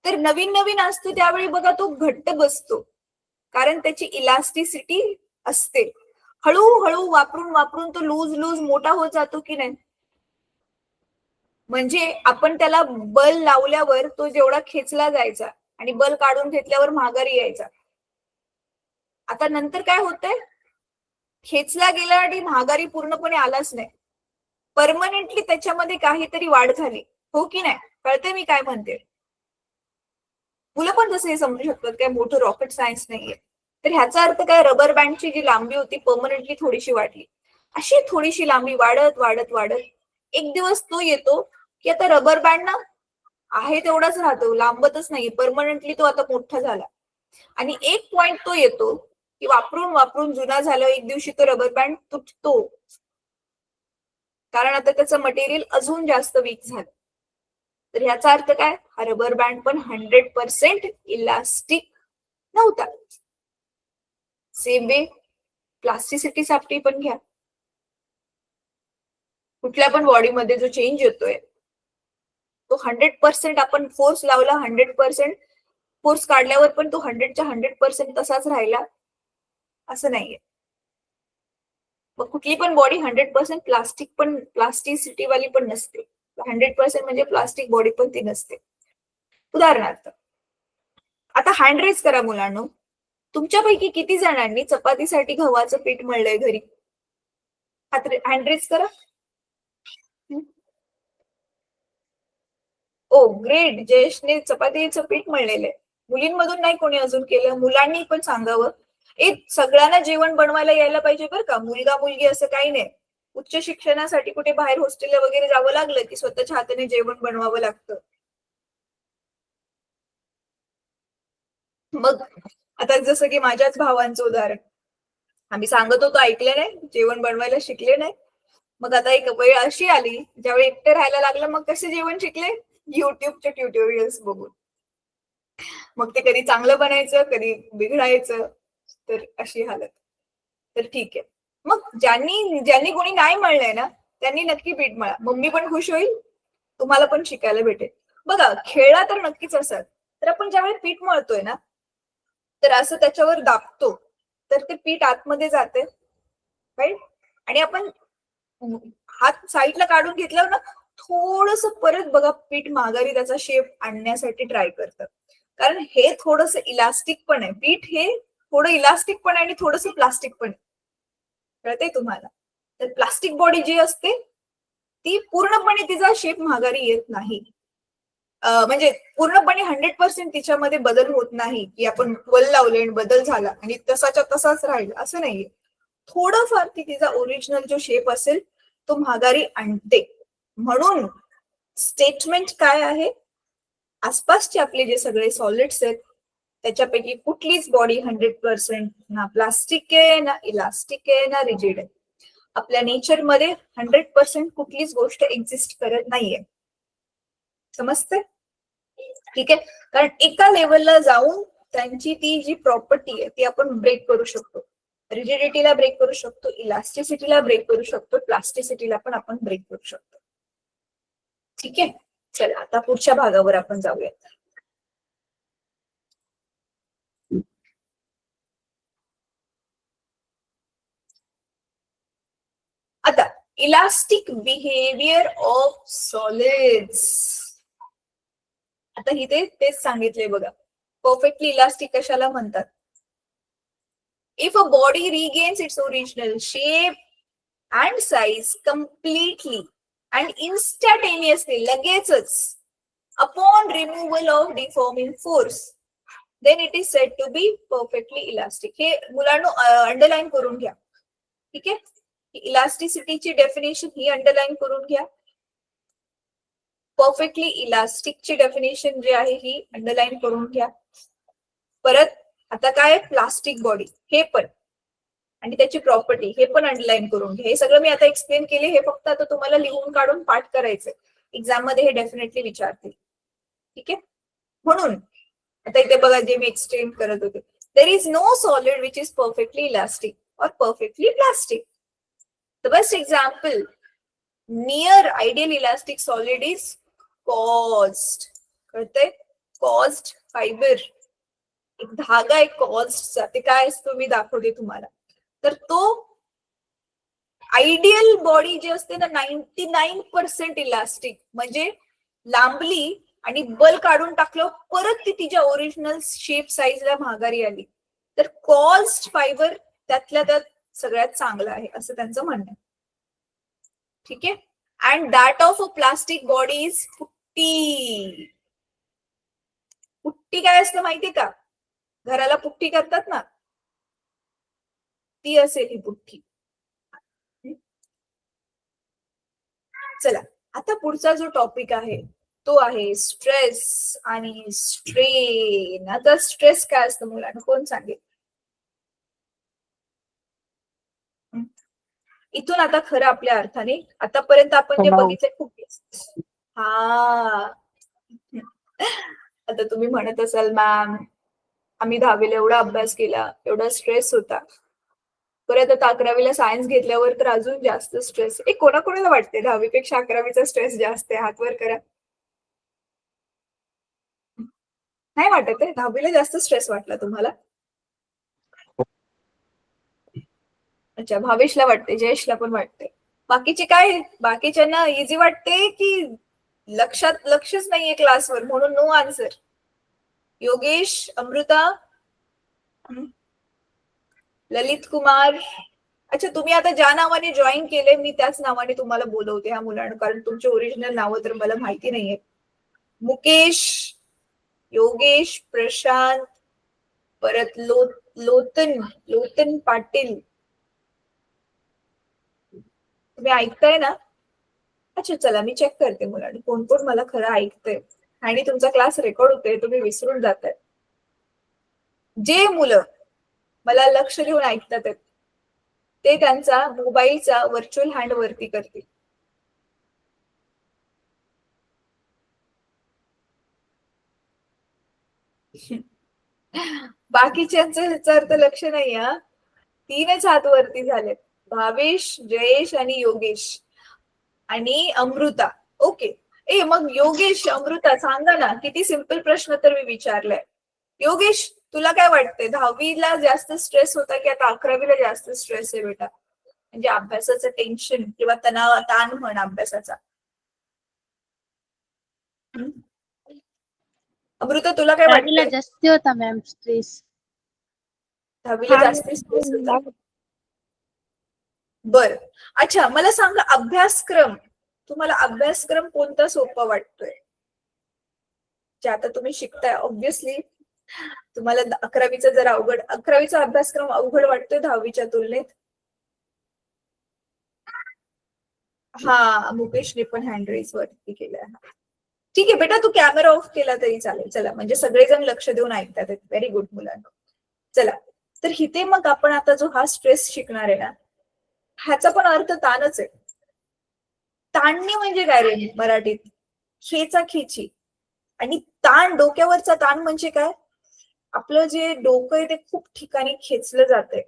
तर नवीन नवीन असतो त्यावेळी बघा तो घट्ट बसतो, कारण त्याची इलास्टिसिटी असते. हळूहळू वापरून तो लूज मोठा होत जातो की नाही? म्हणजे आपण त्याला बल लावल्यावर तो जेवढा खेचला जायचा आणि बल काढून घेतल्यावर माघारी यायचा. आता नंतर काय होतंय? खेचला गेला आणि माघारी पूर्णपणे आलाच नाही, परमनंटली त्याच्यामध्ये काहीतरी वाढ झाली, हो की नाही? कळते मी काय म्हणते? मुलं पण तसं हे समजू शकतात, काय मोठं रॉकेट सायन्स नाहीये. तर ह्याचा अर्थ काय? रबर बँडची जी लांबी होती परमनंटली थोडीशी वाढली. अशी थोडीशी लांबी वाढत एक दिवस तो येतो की आता रबर बँड ना आहे तेवढाच राहतो, लांबतच नाही, परमनंटली तो आता मोठा झाला. आणि एक पॉइंट तो येतो की वापरून जुना झाला, एक दिवशी तो रबर बँड तुटतो, कारण आता त्याचं मटेरियल अजून जास्त वीक झालं. तर ह्याचा अर्थ काय? हा रबर बँड पण 100% इलास्टिक नव्हता. सेम वे प्लास्टिसिटी साठी पण घ्या. कुठल्या पण बॉडीमध्ये जो चेंज येतोय तो 100% आपण फोर्स लावला, 100% फोर्स काढल्यावर पण तो 100च्या 100% तसाच राहिला असं नाहीये. मग कुठली पण बॉडी 100% प्लास्टिसिटी वाली पण नसते. 100% म्हणजे प्लास्टिक बॉडी पण ती नसते. उदाहरणार्थ, आता हँड रेज करा मुलांनो. तुमच्यापैकी किती जणांनी चपातीसाठी गव्हाचं पीठ मळलंय घरी? हँड रेज करा. ओ ग्रेट, जयेशने चपातीचं पीठ मळलेलं आहे. मुलींमधून नाही कोणी अजून केलं? मुलांनी पण सांगावं. सगळ्यांना जेवण बनवायला यायला पाहिजे बरं का, मुलगा मुलगी असं काही नाही. उच्च शिक्षणासाठी कुठे बाहेर हॉस्टेलला वगैरे जावं लागलं की स्वतःच्या हाताने जेवण बनवावं लागतं. मग आता जसं की माझ्याच भावांचं उदाहरण, आम्ही सांगत होतो ऐकले नाही, जेवण बनवायला शिकले नाही. मग आता एक वेळ अशी आली ज्यावेळी एकटे राहायला लागलं, मग कसे जेवण शिकले? युट्यूबचे ट्युटोरियल्स बघून. मग ते कधी चांगलं बनायचं, कधी बिघडायचं, तर अशी हालत. तर ठीक आहे. मग ज्यांनी कोणी नाही मळलंय ना त्यांनी नक्की पीठ मळा. मम्मी पण खुश होईल, तुम्हाला पण शिकायला भेटेल. बघा, खेळला तर नक्कीच असाल. तर आपण ज्यावेळी पीठ मळतोय ना, तर असं त्याच्यावर दाबतो तर ते पीठ आतमध्ये जाते, राईट? आणि आपण हात साईडला काढून घेतल्यावर ना थोडस परत बघा पीठ माघारी त्याचा शेप आणण्यासाठी ट्राय करतात. कारण हे थोडस इलास्टिक पण आहे. पीठ हे थोडं इलास्टिक पण आहे आणि थोडस प्लास्टिक पण आहे. कळतंय तुम्हाला? तर प्लास्टिक बॉडी जी असते ती पूर्णपणे तिचा शेप माघारी येत नाही. म्हणजे पूर्णपणे 100% तिच्यामध्ये बदल होत नाही की आपण वल लावले आणि बदल झाला आणि तसाच्या तसाच राहिला, असं नाहीये. थोडंफार ती तिचा ओरिजिनल जो शेप असेल तो माघारी आणते. म्हणून स्टेटमेंट काय आहे? आसपासचे आपले जे सगळे सॉलिड्स आहेत त्याच्यापैकी कुठलीच बॉडी 100% ना प्लास्टिक आहे, ना इलास्टिक आहे, ना रिजिड आहे. आपल्या नेचरमध्ये 100% कुठलीच गोष्ट एक्झिस्ट करत नाहीये. समजते? ठीक आहे. कारण एका लेवलला जाऊन त्यांची ती जी प्रॉपर्टी आहे ती आपण ब्रेक करू शकतो. रिजिडिटीला ब्रेक करू शकतो, इलास्टिसिटीला ब्रेक करू शकतो, प्लास्टिसिटीला पण आपण ब्रेक करू शकतो. ठीक आहे. चला आता पुढच्या भागावर आपण जाऊयात. आता इलास्टिक बिहेवियर ऑफ सॉलिड्स. आता इथे तेच सांगितले बघा, परफेक्टली इलास्टिक कशाला म्हणतात? If a body regains its original shape and size completely and instantaneously, लगेचच, upon removal of deforming force, then it is said to be perfectly elastic. हे मुलांनो अंडरलाईन करून घ्या. ठीक आहे. इलास्टिसिटीची डेफिनेशन ही अंडरलाईन करून घ्या. परफेक्टली इलास्टिकची डेफिनेशन जी आहे ही अंडरलाईन करून घ्या. परत आता काय? प्लास्टिक बॉडी हे पण आणि त्याची प्रॉपर्टी हे पण अंडरलाईन करून घ्या. हे सगळं मी आता एक्सप्लेन केले, हे फक्त आता तुम्हाला लिहून काढून पाठ करायचंय. एक्झाम मध्ये हे डेफिनेटली विचारतील. ठीक आहे. म्हणून आता इथे बघा जे मी एक्सप्लेन करत होते, there is no solid which is perfectly elastic or perfectly plastic. The best example near ideal elastic solid is quartz. कळतंय? कॉज्ड फायबर, एक धागा एक कॉज्डचा, ते काय असतो मी दाखवते तुम्हाला. तर तो आयडियल बॉडी जी असते ना 99% इलास्टिक, म्हणजे लांबली आणि बल काढून टाकलं परत ती तिच्या ओरिजिनल शेप साईजला माघारी आली, तर कॉज्ड फायबर त्यातल्या त्यात सगळ्यात चांगला आहे असं त्यांचं म्हणणं आहे. ठीक आहे. And that of a plastic body is putty. Putty काय असतं माहितीये का? घराला पुट्टी करतात ना, ती असेल ही पुट्टी. चला आता पुढचा जो टॉपिक आहे तो आहे स्ट्रेस आणि स्ट्रेन. आता स्ट्रेस काय असतं मुलांना कोण सांगेल? इथून आता खरं आपल्या अर्थाने आतापर्यंत आपण जे बघितले खूप. हा आता तुम्ही म्हणत असाल मॅम आम्ही 10वीला एवढा अभ्यास केला, एवढा स्ट्रेस होता, परत आता 11वीला सायन्स घेतल्यावर तर अजून जास्त स्ट्रेस. कोणाकोणाला वाटते 10वी पेक्षा 11वीचा स्ट्रेस जास्त आहे? हातवर करा. नाही वाटत आहे? 10वीला जास्त स्ट्रेस वाटला तुम्हाला? अच्छा, भावेशला वाटते, जयेशला पण वाटते. बाकीचे काय? बाकीच्यांना इझी वाटते की लक्षच नाहीये क्लासवर म्हणून नो आन्सर? योगेश, अमृता, ललित कुमार. अच्छा, तुम्ही आता ज्या नावाने जॉईन केले मी त्याच नावाने तुम्हाला बोलवते हा मुलांना, कारण तुमचे ओरिजिनल नावं तर मला माहिती नाहीये. मुकेश, योगेश, प्रशांत, परत लोतन पाटील. तुम्ही ऐकताय ना? अच्छा चला मी चेक करते मुलांना कोण कोण मला खरं ऐकतंय. आणि तुमचा क्लास रेकॉर्ड होतोय, तुम्ही विसरून जाताय. जे मुलं मला लक्ष देऊन ऐकतात आहेत, ते त्यांचा मोबाईलचा व्हर्च्युअल हँड वरती करतील. बाकीच्यांचं ह्याचा अर्थ लक्ष नाही हा. 3च हात वरती झालेत. भावेश, जयेश आणि योगेश आणि अमृता. ओके. मग योगेश, अमृता सांगा ना, किती सिंपल प्रश्न तर मी विचारलाय. योगेश, तुला काय वाटतंय, 10वीला जास्त स्ट्रेस होता की आता 11वीला जास्त स्ट्रेस आहे बेटा? म्हणजे अभ्यासाचं टेन्शन किंवा ताण म्हण अभ्यासाचा. अमृता, तुला काय वाटतंय? जास्ती होता मॅम स्ट्रेस. 10वीला जास्त स्ट्रेस होता? बर. अच्छा, मला सांगा, अभ्यासक्रम, तुम्हाला अभ्यासक्रम कोणता सोपा वाटतोय जे आता तुम्ही शिकताय? ऑब्व्हियसली तुम्हाला 11वीचा जर अवघड, 11वीचा अभ्यासक्रम अवघड वाटतोय 10वीच्या तुलनेत? हा, मुकेशने पण हँड रेज वरती केलाय. ठीक आहे बेटा, तू कॅमेरा ऑफ केला तरी चालेल. चला, म्हणजे सगळेजण लक्ष देऊन ऐकतात. व्हेरी गुड मुलांना. चला, तर इथे मग आपण आता जो हा स्ट्रेस शिकणार आहे ना, ह्याचा पण अर्थ ताणच आहे. ताणणी म्हणजे काय रे मराठीत? खेचाखेची. आणि ताण, डोक्यावरचा ताण म्हणजे काय? आपलं जे डोकं आहे ते खूप ठिकाणी खेचलं जातंय,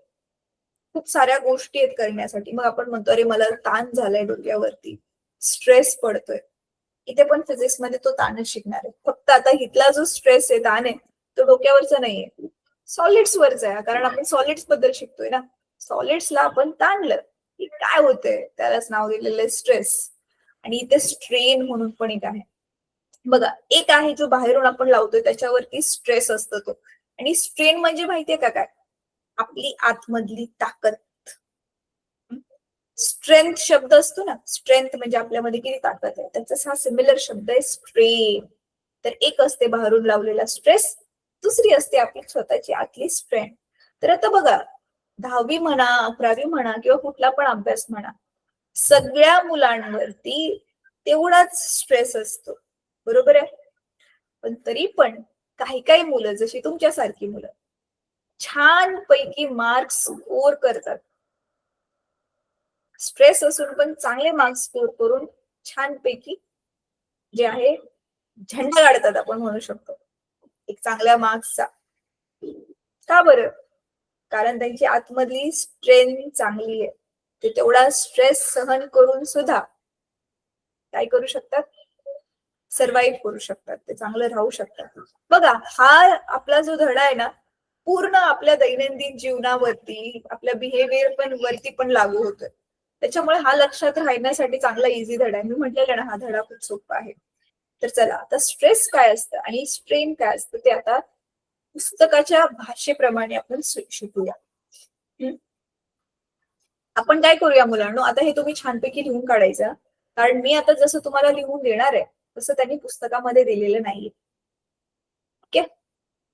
खूप साऱ्या गोष्टी आहेत करण्यासाठी. मग आपण म्हणतो अरे मला ताण झालाय डोक्यावरती, स्ट्रेस पडतोय. इथे पण फिजिक्स मध्ये तो ताणच शिकणार आहे. फक्त आता इथला जो स्ट्रेस आहे, ताण आहे, तो डोक्यावरचा नाहीये, सॉलिड्स वरचा आहे. कारण आपण सॉलिड्स बद्दल शिकतोय ना. सॉलिड्सला आपण ताणलं की काय होतंय, त्यालाच नाव दिलेलं आहे स्ट्रेस. आणि इथे स्ट्रेन म्हणून पण एक आहे बघा. एक आहे जो बाहेरून आपण लावतोय त्याच्यावरती स्ट्रेस असतो तो. आणि स्ट्रेन म्हणजे माहितीये का काय? आपली आतमधली ताकद. स्ट्रेंथ शब्द असतो ना, स्ट्रेंथ म्हणजे आपल्यामध्ये किती ताकद आहे, त्याचा हा सिमिलर शब्द आहे स्ट्रेन. तर एक असते बाहेरून लावलेला स्ट्रेस, दुसरी असते आपली स्वतःची आतली स्ट्रेंथ. तर आता बघा, 10वी म्हणा, 11वी म्हणा किंवा कुठला पण अभ्यास म्हणा, सगळ्या मुलांवरती तेवढाच स्ट्रेस असतो, बरोबर आहे? पण तरी पण काही काही मुलं, जशी तुमच्यासारखी मुलं, छान पैकी मार्क्स स्कोर करतात. स्ट्रेस असून पण चांगले मार्क्स स्कोर करून छानपैकी जे आहे झेंडा काढतात, आपण म्हणू शकतो एक चांगल्या मार्क्सचा. का बरं? कारण त्यांची आतमधली स्ट्रेंथ चांगली आहे. ते तेवढा स्ट्रेस सहन करून सुद्धा काय करू शकतात? सर्व्हाइव्ह करू शकतात, ते चांगलं राहू शकतात. बघा, हा आपला जो धडा आहे ना, पूर्ण आपल्या दैनंदिन जीवनावरती, आपल्या बिहेवियर पण वरती पण लागू होतोय. त्याच्यामुळे हा लक्षात राहण्यासाठी चांगला इझी धडा आहे. मी म्हटलेलं ना, हा धडा खूप सोपा आहे. तर चला, आता स्ट्रेस काय असतं आणि स्ट्रेन काय असतं ते आता पुस्तकाच्या भाषेप्रमाणे आपण शिकूया. आपण काय करूया मुलांनो, आता हे तुम्ही छानपैकी लिहून काढायचं, कारण मी आता जसं तुम्हाला लिहून देणार आहे तसं त्यांनी पुस्तकामध्ये दिलेलं नाहीये. ओके,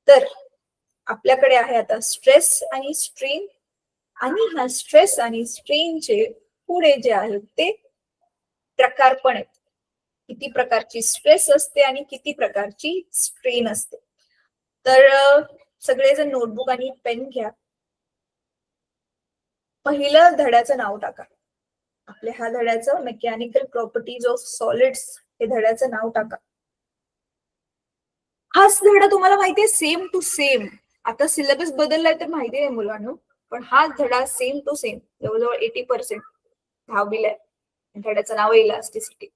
तर आपल्याकडे आहे आता स्ट्रेस आणि स्ट्रेन. आणि ह्या स्ट्रेस आणि स्ट्रेनचे पुढे जे आहेत ते प्रकार पण आहेत. किती प्रकारची स्ट्रेस असते आणि किती प्रकारची स्ट्रेन असते. तर सगळेजण नोटबुक आणि पेन घ्या. पहिलं धड्याचं नाव टाका. आपल्या ह्या धड्याचं मेकॅनिकल प्रॉपर्टीज ऑफ सॉलिड्स हे धड्याचं नाव टाका. हाच धडा तुम्हाला माहितीये सेम टू सेम. आता सिलेबस बदललाय तर माहिती आहे मुलांनो, पण हाच धडा सेम टू सेम जवळजवळ 80% 10वीला आहे. धड्याचं नाव आहे इलास्टिसिटी.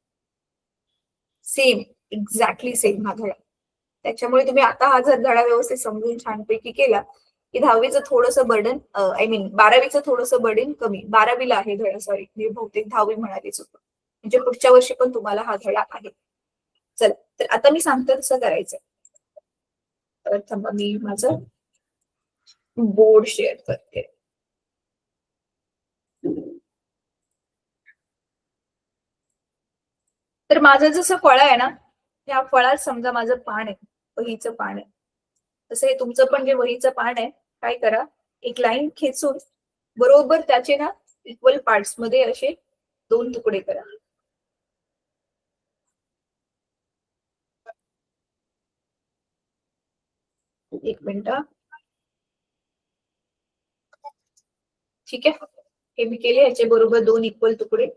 सेम, एक्झॅक्टली सेम हा धडा. त्याच्यामुळे तुम्ही आता हा जर धडा व्यवस्थित समजून छानपैकी केला की 10वीचं थोडंसं बर्डन, 12वीचं थोडंसं बर्डन कमी. 12वीला आहे धडा, सॉरी मी बहुतेक 10वी म्हणालीच होतं. म्हणजे पुढच्या वर्षी पण तुम्हाला हा धडा आहे. चला, तर आता मी सांगते तसं करायचं. तर थांबा, मी माझं बोर्ड शेअर करते. तर माझं जसं फळ आहे ना, या फळात समजा माझं पान आहे, वहीचं पान आहे. तसं हे तुमचं पण जे वहीचं पान आहे, काय करा, एक लाईन खेचून बरोबर त्याचे ना इक्वल पार्ट्स मध्ये असे 2 तुकडे करा. एक मिनिट. ठीक आहे, हे मी केले. याचे बरोबर 2 इक्वल तुकडे.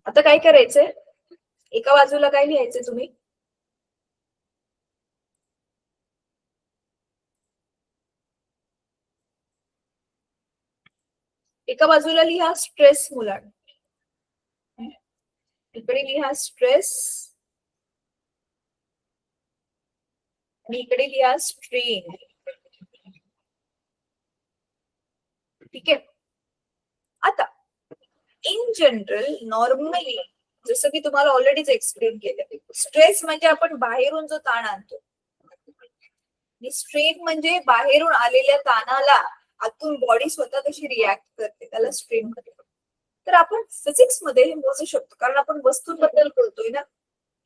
आता काय करायचंय, एका बाजूला काय लिहायचंय तुम्ही, एका बाजूला लिहा स्ट्रेस मुलांना, इकडे लिहा स्ट्रेस आणि इकडे लिहा स्ट्रेन. ठीक आहे. आता इन जनरल नॉर्मली जसं की तुम्हाला ऑलरेडीच एक्सप्लेन केलं, स्ट्रेस म्हणजे आपण बाहेरून जो ताण आणतो आणि स्ट्रेन म्हणजे बाहेरून आलेल्या ताणाला आतून बॉडी स्वतः कशी रिॲक्ट करते, त्याला स्ट्रेन म्हणतात. तर आपण फिजिक्स मध्ये हे मोजू शकतो, कारण आपण वस्तूंबद्दल बोलतोय ना.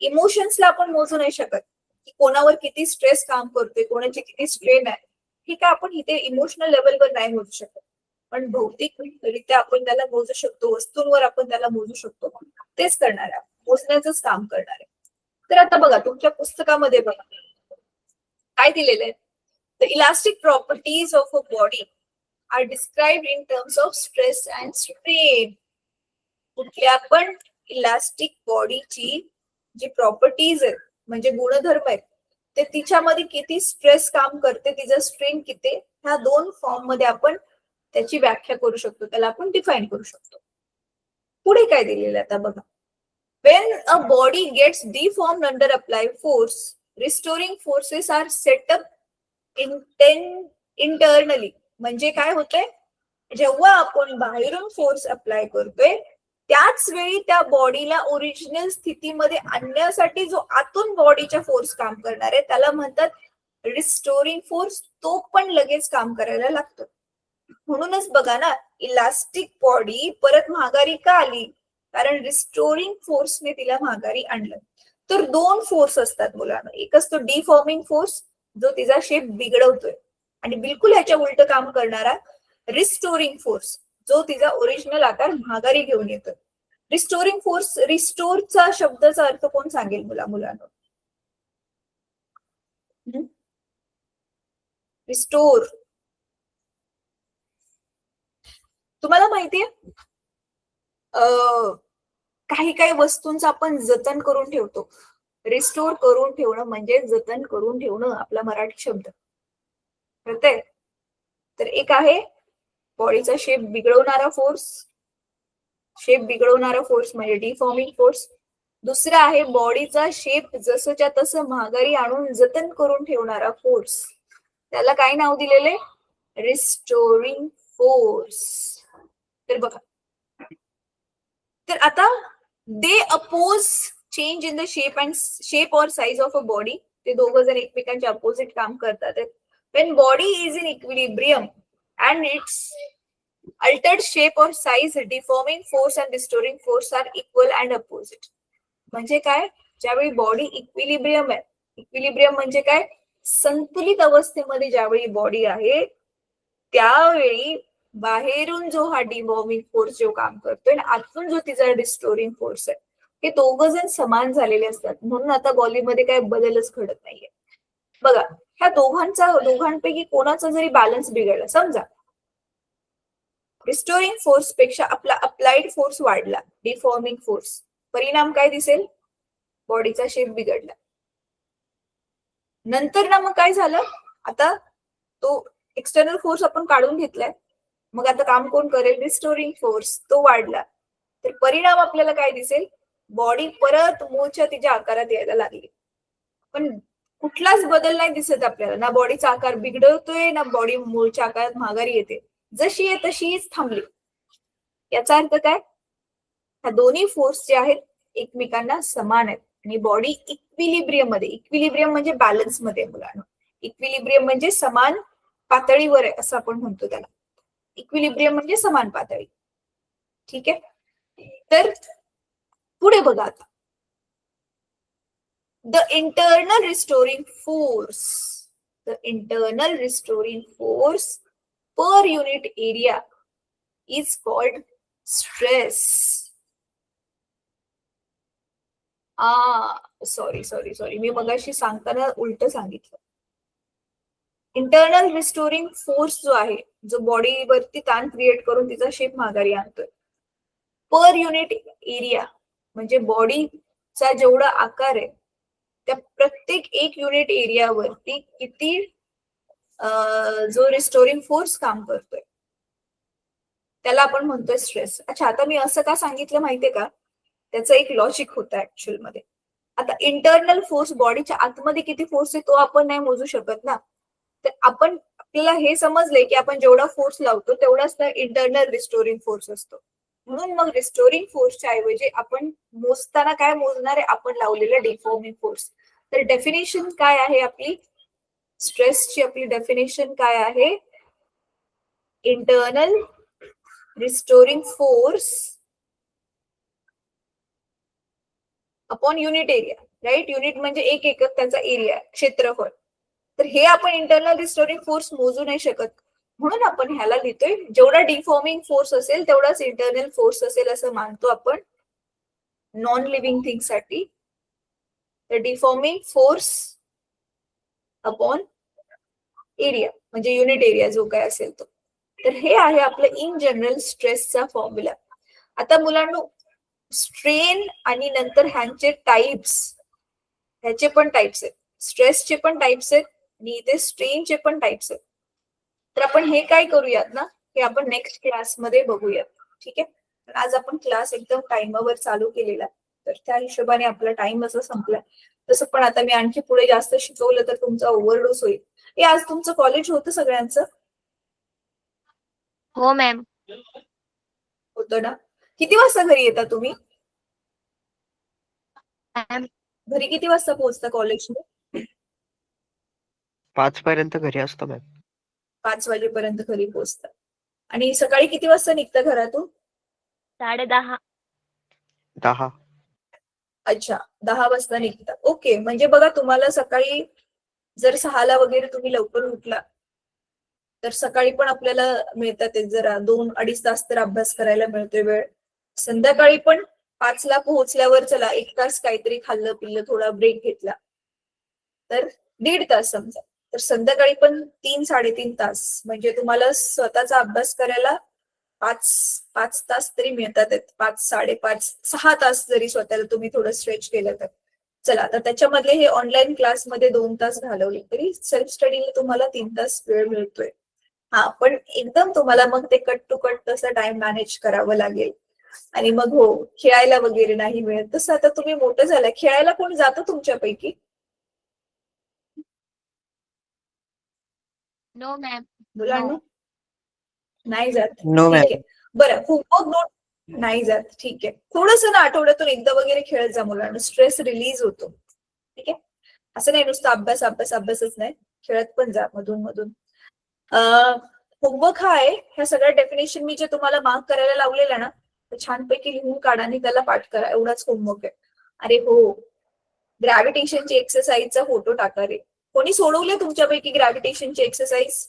इमोशन्सला आपण मोजू नाही शकत की कोणावर किती स्ट्रेस काम करतोय, कोणाची किती स्ट्रेन आहे. ठीक आहे, आपण इथे इमोशनल लेवलवर नाही मोजू शकत, पण भौतिकरित्या आपण त्याला मोजू शकतो, वस्तूंवर आपण त्याला मोजू शकतो. तेच करणार आहे, मोजण्याचंच काम करणार आहे. तर आता बघा तुमच्या पुस्तकामध्ये बघा काय दिलेलं आहे. The elastic properties of a body are described in terms of stress and strain. कुठल्या पण इलास्टिक बॉडीची जी प्रॉपर्टीज आहेत म्हणजे गुणधर्म आहेत, ते तिच्यामध्ये किती स्ट्रेस काम करते, तिचं स्ट्रेन किती, ह्या 2 फॉर्म मध्ये आपण त्याची व्याख्या करू शकतो, त्याला आपण डिफाईन करू शकतो. पुढे काय दिलेलं आहे आता बघा. When a body gets deformed under applied force, restoring forces are set up internally. म्हणजे काय होतंय, जेव्हा आपण बाहेरून फोर्स अप्लाय करतोय त्याच वेळी त्या बॉडीला ओरिजिनल स्थितीमध्ये आणण्यासाठी जो आतून बॉडीच्या फोर्स काम करणार आहे त्याला म्हणतात रिस्टोरिंग फोर्स. तो पण लगेच काम करायला लागतो. म्हणूनच बघा ना, इलास्टिक बॉडी परत माघारी का आली, कारण रिस्टोरिंग फोर्सने तिला माघारी आणलं. तर 2 फोर्स असतात मुलांना, एक असतो डिफॉर्मिंग फोर्स जो तिचा शेप बिघडवतोय, आणि बिलकुल ह्याच्या उलट काम करणारा रिस्टोरिंग फोर्स जो तिचा ओरिजिनल आकार माघारी घेऊन येतो. रिस्टोरिंग फोर्स, रिस्टोरचा शब्दाचा अर्थ कोण सांगेल मुलांना? रिस्टोर, तुम्हाला माहितीये काही काही वस्तूंचं आपण जतन करून ठेवतो. रिस्टोर करून ठेवणं म्हणजे जतन करून ठेवणं, आपला मराठी शब्द कळतंय. तर एक आहे बॉडीचा शेप बिघडवणारा फोर्स, शेप बिघडवणारा फोर्स म्हणजे डिफॉर्मिंग फोर्स. दुसरा आहे बॉडीचा शेप जसंच्या तसं माघारी आणून जतन करून ठेवणारा फोर्स, त्याला काय नाव दिलेले, रिस्टोरिंग फोर्स. तर बघा, तर आता they oppose change in the shape और साइज ऑफ अ बॉडी. ते दोघं जण एकमेकांच्या अपोजिट काम करतात. When body is in equilibrium and its altered shape or size, deforming force and restoring force are equal and opposite. म्हणजे काय, ज्यावेळी बॉडी इक्विलिब्रियम आहे, इक्विलिब्रियम म्हणजे काय, संतुलित अवस्थेमध्ये ज्यावेळी बॉडी आहे त्यावेळी बाहेरून जो हा डिफॉर्मिंग फोर्स जो काम करतोय आणि आतून जो तिचा रिस्टोरिंग फोर्स आहे, हे दोघं जण समान झालेले असतात. म्हणून आता बॉडीमध्ये काय बदलच घडत नाहीये. बघा, ह्या दोघांपैकी कोणाचा जरी बॅलन्स बिघडला, समजा रिस्टोरिंग फोर्स पेक्षा आपला अप्लाइड फोर्स वाढला, डिफॉर्मिंग फोर्स, परिणाम काय दिसेल, बॉडीचा शेप बिघडला. नंतर ना मग काय झालं, आता तो एक्सटर्नल फोर्स आपण काढून घेतलाय, मग आता काम कोण करेल, रिस्टोरिंग फोर्स, तो वाढला. तर परिणाम आपल्याला काय दिसेल, बॉडी परत मूळच्या तिच्या आकारात यायला लागली. पण कुठलाच बदल नाही दिसत आपल्याला, ना बॉडीचा आकार बिघडवतोय ना बॉडी मूळच्या आकारात माघारी येते, जशी आहे तशीच थांबली. याचा अर्थ काय, ह्या दोन्ही फोर्स जे आहेत एकमेकांना समान आहेत आणि बॉडी इक्विलिब्रियम मध्ये, इक्विलिब्रियम म्हणजे बॅलन्स मध्ये मुलांना, इक्विलिब्रियम म्हणजे समान पातळीवर आहे असं आपण म्हणतो त्याला. इक्विलिब्रियम म्हणजे समान पातळी. ठीक आहे, तर पुढे बघा आता, the internal restoring force per unit area is called stress. Sorry मी मगाशी सांगताना उलट सांगितलं. इंटरनल रिस्टोरिंग फोर्स जो आहे, जो बॉडीवरती ताण क्रिएट करून तिचा शेप माघारी आणतोय, पर युनिट एरिया म्हणजे बॉडीचा जेवढा आकार आहे त्या प्रत्येक एक युनिट एरियावरती किती जो रिस्टोरिंग फोर्स काम करतोय त्याला आपण म्हणतोय स्ट्रेस. अच्छा, आता मी असं का सांगितलं माहितीये का, त्याचं एक लॉजिक होतं ऍक्च्युअल मध्ये. आता इंटरनल फोर्स, बॉडीच्या आतमध्ये किती फोर्स आहे तो आपण नाही मोजू शकत ना, तर आपल्याला हे समजलंय की आपण जेवढा फोर्स लावतो तेवढाच त्या इंटरनल रिस्टोरिंग फोर्स असतो. म्हणून मग रिस्टोरिंग फोर्सच्या ऐवजी आपण मोजताना काय मोजणार आहे, आपण लावलेला डिफॉर्मिंग फोर्स. तर डेफिनेशन काय आहे आपली स्ट्रेसची, आपली डेफिनेशन काय आहे, internal restoring force upon unit area, right. Unit म्हणजे एक एकक, त्याचा एरिया, क्षेत्रफळ. तर हे आपण इंटरनल रिस्टोरिंग फोर्स मोजू नाही शकत, म्हणून आपण ह्याला लिहितोय जेवढा डिफॉर्मिंग फोर्स असेल तेवढाच इंटरनल फोर्स असेल असं मानतो आपण नॉन लिव्हिंग थिंग साठी. तर डिफॉर्मिंग फोर्स अपॉन एरिया म्हणजे युनिट एरिया जो काय असेल तो. तर हे आहे आपलं इन जनरल स्ट्रेसचा फॉर्म्युला. आता मुलांनो, स्ट्रेन आणि नंतर ह्यांचे टाइप्स, ह्याचे पण टाइप्स आहेत, स्ट्रेसचे पण टाइप्स आहेत आणि इथे स्ट्रेनचे पण टाइप्स आहेत. तर आपण हे काय करूयात ना, हे आपण नेक्स्ट क्लासमध्ये बघूयात, ठीक आहे. आज आपण क्लास एकदम टाइमवर चालू केलेला, तर त्या हिशोबाने आपला टाइम असं संपलाय. तसं पण आता मी आणखी पुढे जास्त शिकवलं तर तुमचा ओव्हरडोस होईल. हे आज तुमचं कॉलेज होतं सगळ्यांचं? हो मॅम. होतं ना. किती वाजता घरी येता तुम्ही? मॅम घरी किती वाजता पोहोचता कॉलेजमध्ये? 5 पर्यंत घरी असतो मॅम. 5 वाजेपर्यंत घरी पोहोचता. आणि सकाळी किती वाजता निघता घरातून? 10:30. 10. अच्छा, 10 वाजता निघता. ओके, म्हणजे बघा तुम्हाला सकाळी जर 6ला वगैरे तुम्ही लवकर उठला तर सकाळी पण आपल्याला मिळतात जरा 2-2.5 तास तर अभ्यास करायला मिळतोय वेळ. संध्याकाळी पण 5ला पोहोचल्यावर चला 1 तास काहीतरी खाल्लं पिल्लं, थोडा ब्रेक घेतला तर 1.5 तास समजा. तर संध्याकाळी पण 3-3.5 तास, म्हणजे तुम्हाला स्वतःचा अभ्यास करायला 5 तास तरी मिळतात. 5-5.5-6 तास जरी स्वतःला तुम्ही थोडं स्ट्रेच केलं तर चला. आता त्याच्यामधले हे ऑनलाईन क्लासमध्ये 2 तास घालवले तरी सेल्फ स्टडीला तुम्हाला 3 तास वेळ मिळतोय. हा, पण एकदम तुम्हाला मग ते कट टू कट तसं टाइम मॅनेज करावं लागेल. आणि मग हो, खेळायला वगैरे नाही मिळत. तसं आता तुम्ही मोठं झालाय, खेळायला कोण जातं तुमच्यापैकी? No ma'am. मुलांना नाही जात? नो ठीक मॅम. आहे. बरं, होमवर्क नोट नाही जात, ठीक आहे. थोडस ना आठवड्यातून एकदा वगैरे खेळत जा मुलांना, स्ट्रेस रिलीज होतो, ठीक आहे. असं नाही नुसतं अभ्यास अभ्यास अभ्यासच नाही, खेळत पण जा मधून मधून. होमवर्क हा आहे, ह्या सगळ्या डेफिनेशन मी जे तुम्हाला मार्क करायला लावलेला ना, तर छानपैकी लिहून काढा आणि त्याला पाठ करा, एवढाच होमवर्क आहे. अरे हो, ग्रॅव्हिटेशनची एक्सरसाइजचा फोटो टाका रे. कोणी सोडवले तुमच्यापैकी ग्रॅव्हिटेशनची एक्सरसाइज?